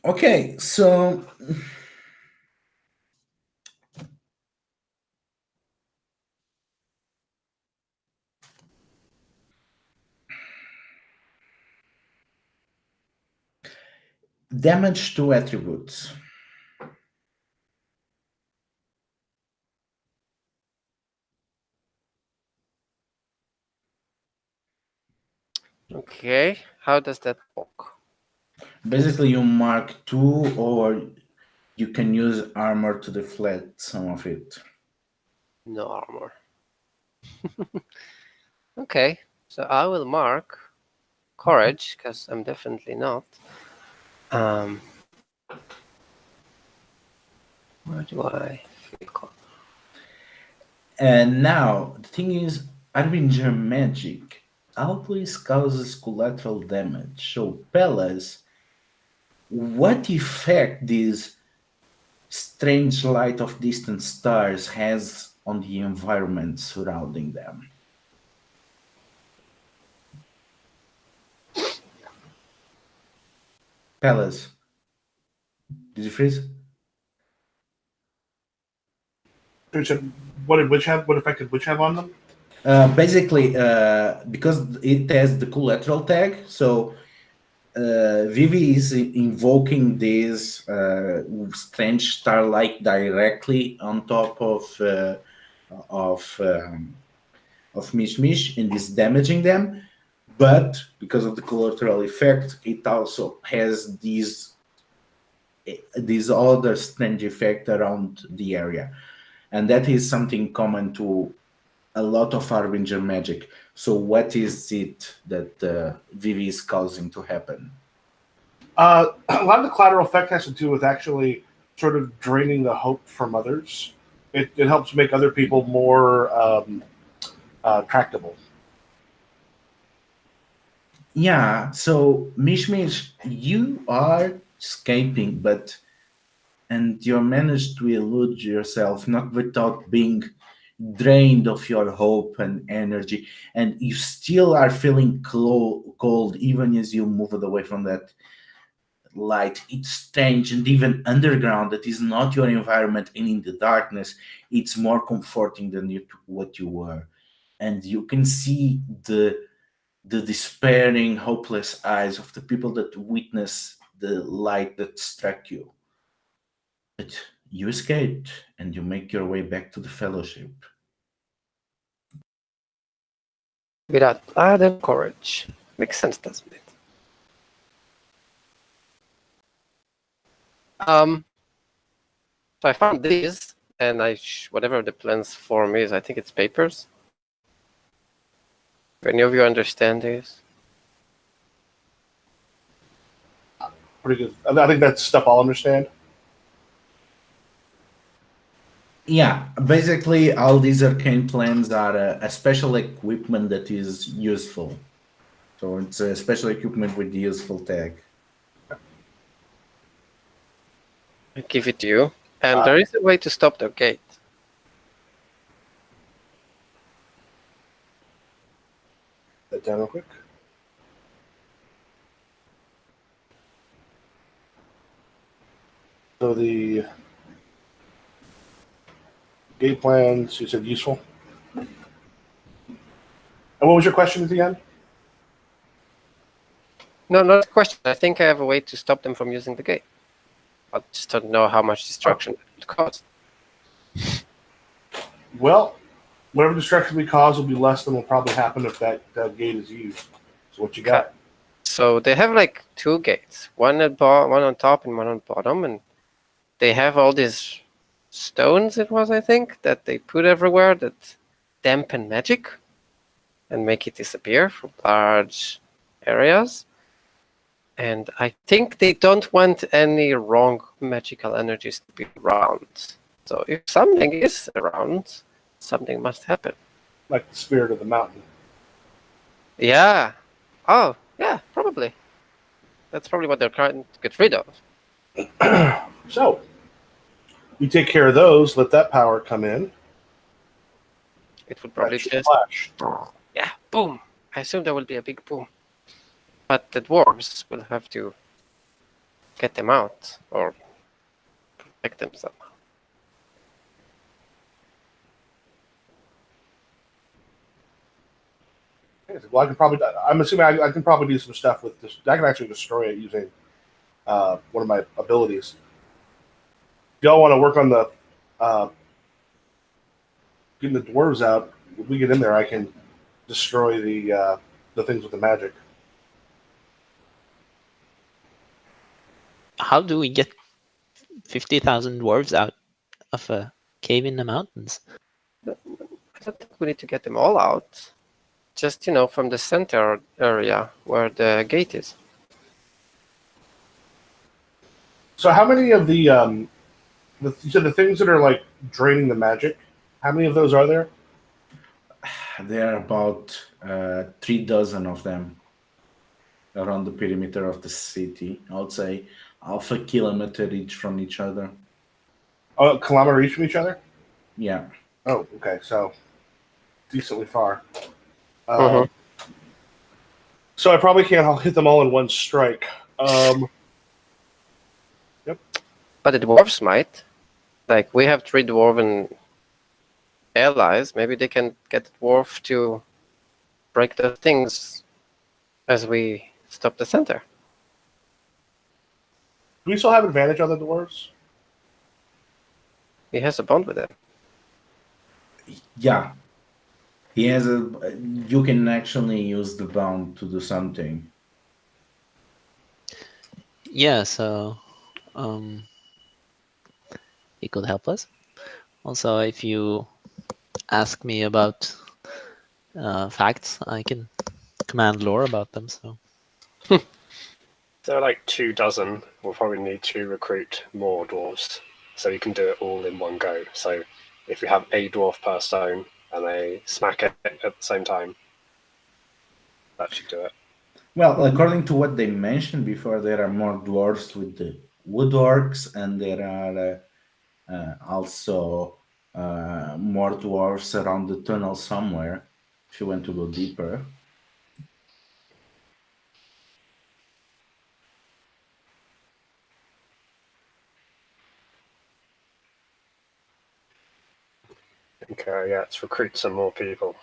[SPEAKER 1] Okay, so damage to attributes.
[SPEAKER 5] Okay, how does that work?
[SPEAKER 1] Basically, you mark 2, or you can use armor to deflect some of it.
[SPEAKER 5] No armor. Okay, so I will mark courage because I'm definitely not. Where do I feel?
[SPEAKER 1] And now, the thing is, Harbinger magic always causes collateral damage. So, Pelas, what effect this strange light of distant stars has on the environment surrounding them? Pelas, did you freeze?
[SPEAKER 3] What did Witch have? What effect did Witch have on them?
[SPEAKER 1] Basically, because it has the collateral tag, so Vivi is invoking this strange starlight directly on top of Mish Mish and is damaging them. But because of the collateral effect, it also has this other strange effect around the area, and that is something common to a lot of Harbinger magic. So what is it that Vivi is causing to happen?
[SPEAKER 3] A lot of the collateral effect has to do with actually sort of draining the hope from others. It helps make other people more tractable.
[SPEAKER 1] Yeah, so Mish Mish, you are escaping, and you managed to elude yourself, not without being drained of your hope and energy, and you still are feeling cold even as you move away from that light. It's strange, and even underground, that is not your environment, and in the darkness, it's more comforting than what you were, and you can see the despairing, hopeless eyes of the people that witness the light that struck you. But you escaped, and you make your way back to the Fellowship.
[SPEAKER 5] Without blood and courage. Makes sense, doesn't it? So I found these, and whatever the plans form is, I think it's papers. Do any of you understand these?
[SPEAKER 3] Pretty good. I think that's stuff I'll understand.
[SPEAKER 1] Yeah, basically, all these arcane plans are a special equipment that is useful. So it's a special equipment with the useful tag.
[SPEAKER 5] I give it to you. And there is a way to stop the gate.
[SPEAKER 3] That down real quick. So the gate plans, you said useful. And what was your question at the end?
[SPEAKER 5] No, not a question. I think I have a way to stop them from using the gate. I just don't know how much destruction it would cause.
[SPEAKER 3] Well, whatever destruction we cause will be less than will probably happen if that gate is used. So what you got?
[SPEAKER 5] So they have like two gates, one on top and one on bottom, and they have all these stones. It was, I think, that they put everywhere that dampen magic and make it disappear from large areas. And I think they don't want any wrong magical energies to be around. So if something is around, something must happen.
[SPEAKER 3] Like the spirit of the mountain.
[SPEAKER 5] Yeah. Oh, yeah, probably. That's probably what they're trying to get rid of.
[SPEAKER 3] So, we take care of those, let that power come in.
[SPEAKER 5] It would probably
[SPEAKER 3] That should
[SPEAKER 5] just...
[SPEAKER 3] flash.
[SPEAKER 5] Yeah, boom. I assume there will be a big boom. But the dwarves will have to get them out or protect them somehow.
[SPEAKER 3] Well, I can probably. I'm assuming I can probably do some stuff with this. I can actually destroy it using one of my abilities. If y'all want to work on the getting the dwarves out, if we get in there, I can destroy the things with the magic.
[SPEAKER 2] How do we get 50,000 dwarves out of a cave in the mountains?
[SPEAKER 5] I don't think we need to get them all out. Just, from the center area where the gate is.
[SPEAKER 3] So, how many of the you said the things that are like draining the magic? How many of those are there?
[SPEAKER 1] There are about 3 dozen of them around the perimeter of the city. I would say half a kilometer each from each other.
[SPEAKER 3] Oh, a kilometer each from each other?
[SPEAKER 1] Yeah.
[SPEAKER 3] Oh, okay. So, decently far. So I probably can't hit them all in one strike. Yep.
[SPEAKER 5] But the dwarves might. Like, we have 3 dwarven allies. Maybe they can get the dwarf to break the things as we stop the center.
[SPEAKER 3] Do we still have advantage on the dwarves?
[SPEAKER 5] He has a bond with them.
[SPEAKER 1] Yeah. He has you can actually use the bound to do something.
[SPEAKER 2] Yeah, so he could help us. Also, if you ask me about facts, I can command lore about them. So
[SPEAKER 4] There are like 2 dozen. We'll probably need to recruit more dwarves, so you can do it all in one go. So if we have a dwarf per stone and they smack it at the same time, that should do it.
[SPEAKER 1] Well, according to what they mentioned before, there are more dwarves with the wood orcs, and there are also more dwarves around the tunnel somewhere, if you want to go deeper.
[SPEAKER 4] Okay, yeah, let's recruit some more people.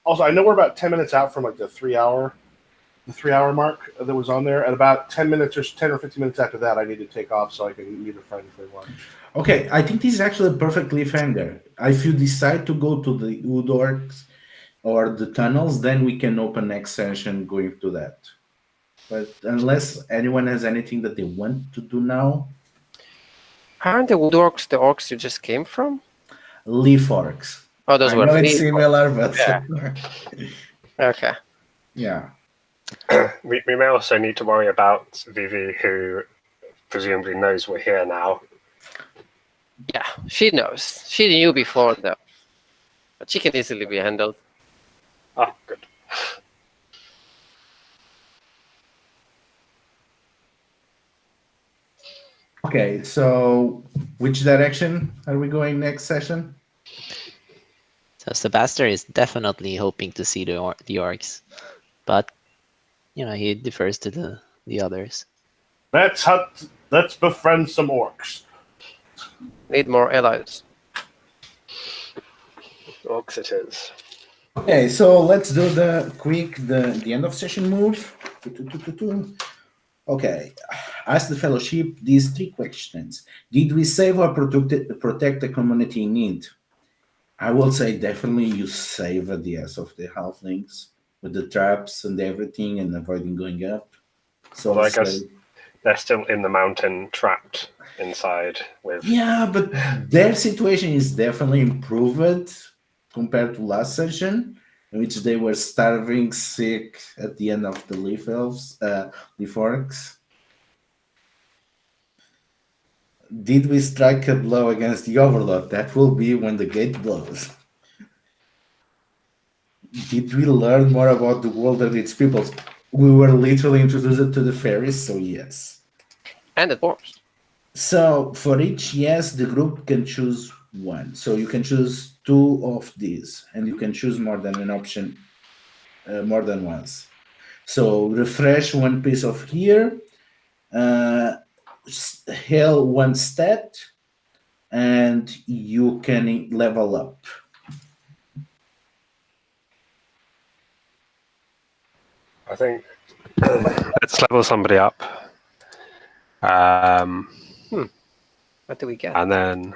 [SPEAKER 3] Also, I know we're about 10 minutes out from like the 3 hour mark that was on there. At about 10 minutes or 10 or 15 minutes after that, I need to take off so I can meet a friend for lunch.
[SPEAKER 1] Okay, I think this is actually a perfect cliffhanger. If you decide to go to the wood orcs or the tunnels, then we can open next session going to that. But unless anyone has anything that they want to do now,
[SPEAKER 5] Aren't the wood orcs the orcs you just came from?
[SPEAKER 1] leaf orcs.
[SPEAKER 5] Oh, those
[SPEAKER 1] I
[SPEAKER 5] were
[SPEAKER 1] know it's
[SPEAKER 5] leaf
[SPEAKER 1] similar, but
[SPEAKER 5] Yeah. Okay.
[SPEAKER 1] yeah.
[SPEAKER 4] We may also need to worry about Vivi, who presumably knows we're here now.
[SPEAKER 5] Yeah, she knows. She knew before, though. But she can easily be handled.
[SPEAKER 4] Ah, good.
[SPEAKER 1] Okay, so which direction are we going next session?
[SPEAKER 2] So Sebastian is definitely hoping to see the orcs, but he defers to the others.
[SPEAKER 3] Let's hunt. Let's befriend some orcs.
[SPEAKER 5] Need more allies.
[SPEAKER 4] Orcs it is.
[SPEAKER 1] Okay, so let's do the end of session move. Okay, ask the fellowship these 3 questions. Did we save or protect the community in need? I will say definitely you save at the ass of the halflings with the traps and everything and avoiding going up. So
[SPEAKER 4] Although I guess they're still in the mountain, trapped inside with.
[SPEAKER 1] yeah, but their situation is definitely improved compared to last session, in which they were starving, sick at the end of the leaf orcs. Did we strike a blow against the Overlord? That will be when the gate blows. Did we learn more about the world and its peoples? We were literally introduced to the Faeries, so yes.
[SPEAKER 5] And the dwarves.
[SPEAKER 1] So for each yes, the group can choose 1. So you can choose 2 of these, and you can choose more than an option, more than once. So refresh 1 piece of gear, heal 1 stat, and you can level up.
[SPEAKER 4] I think let's level somebody up.
[SPEAKER 5] What do we get?
[SPEAKER 4] And then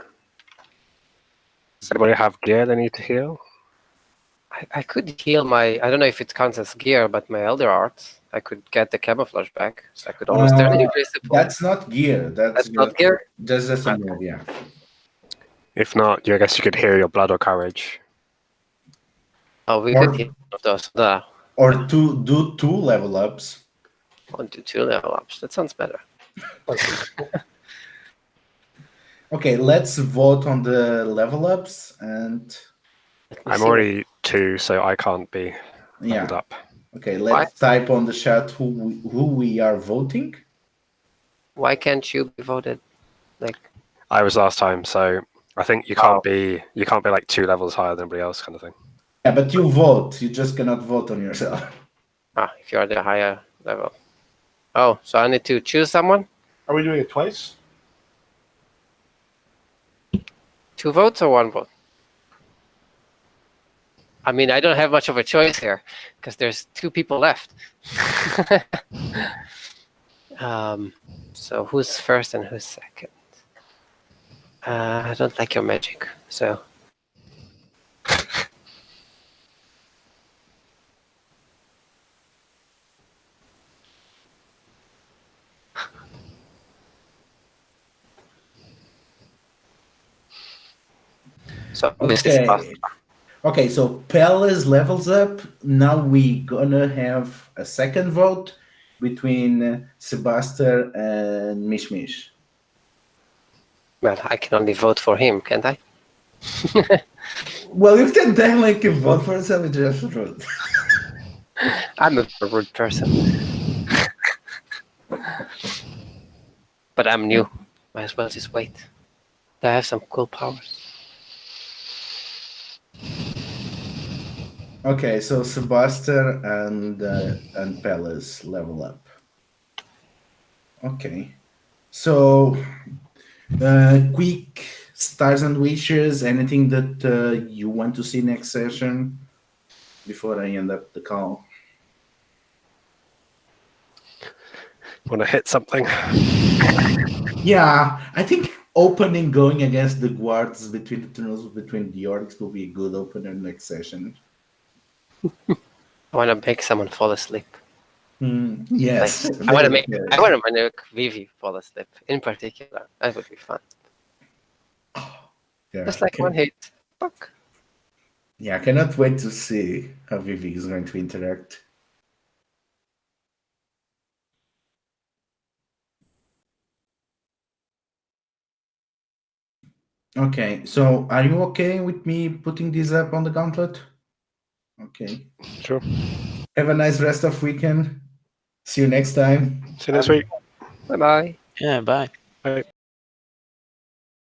[SPEAKER 4] does anybody have gear they need to heal?
[SPEAKER 5] I could heal my. I don't know if it counts as gear, but my Elder Art. I could get the camouflage back. So I could almost turn invisible.
[SPEAKER 1] That's not gear. That's
[SPEAKER 5] not gear?
[SPEAKER 1] That's just a move, yeah.
[SPEAKER 4] If not, I guess you could heal your blood or courage.
[SPEAKER 5] Oh, we could heal one of those.
[SPEAKER 1] Or do 2 level ups.
[SPEAKER 5] 1 to 2 level ups. That sounds better.
[SPEAKER 1] Okay, let's vote on the level ups, and
[SPEAKER 4] I'm already 2, so I can't be leveled up.
[SPEAKER 1] Okay, let's type on the chat who we are voting.
[SPEAKER 5] Why can't you be voted? Like
[SPEAKER 4] I was last time, so I think you can't be like 2 levels higher than everybody else, kind of thing.
[SPEAKER 1] Yeah, but you vote. You just cannot vote on yourself.
[SPEAKER 5] If you are the higher level. Oh, so I need to choose someone?
[SPEAKER 3] Are we doing it twice?
[SPEAKER 5] 2 votes or 1 vote? I mean, I don't have much of a choice here because there's 2 people left. So who's first and who's second? I don't like your magic, so. So
[SPEAKER 1] Okay, so Palace levels up. Now we gonna have a second vote between Sebastian and Mishmish.
[SPEAKER 5] Well, I can only vote for him, can't I?
[SPEAKER 1] Well, you can definitely vote for yourself. Just rude.
[SPEAKER 5] I'm a rude person. But I'm new. Might as well just wait. I have some cool powers.
[SPEAKER 1] Okay, so Sebastian and Palace level up. Okay, so quick stars and wishes. Anything that you want to see next session before I end up the call?
[SPEAKER 4] Want to hit something?
[SPEAKER 1] Yeah, I think opening going against the guards between the tunnels between the orcs will be a good opener next session.
[SPEAKER 5] I want to make someone fall asleep.
[SPEAKER 1] Yes,
[SPEAKER 5] like, I want to make Vivi fall asleep in particular. That would be fun.
[SPEAKER 1] Yeah,
[SPEAKER 5] just like one hit. Fuck.
[SPEAKER 1] Yeah, I cannot wait to see how Vivi is going to interact. Okay, so are you okay with me putting this up on the Gauntlet? Okay.
[SPEAKER 4] Sure.
[SPEAKER 1] Have a nice rest of weekend. See you next time.
[SPEAKER 4] See you next week.
[SPEAKER 5] Bye-bye.
[SPEAKER 2] Yeah, bye.
[SPEAKER 4] Bye.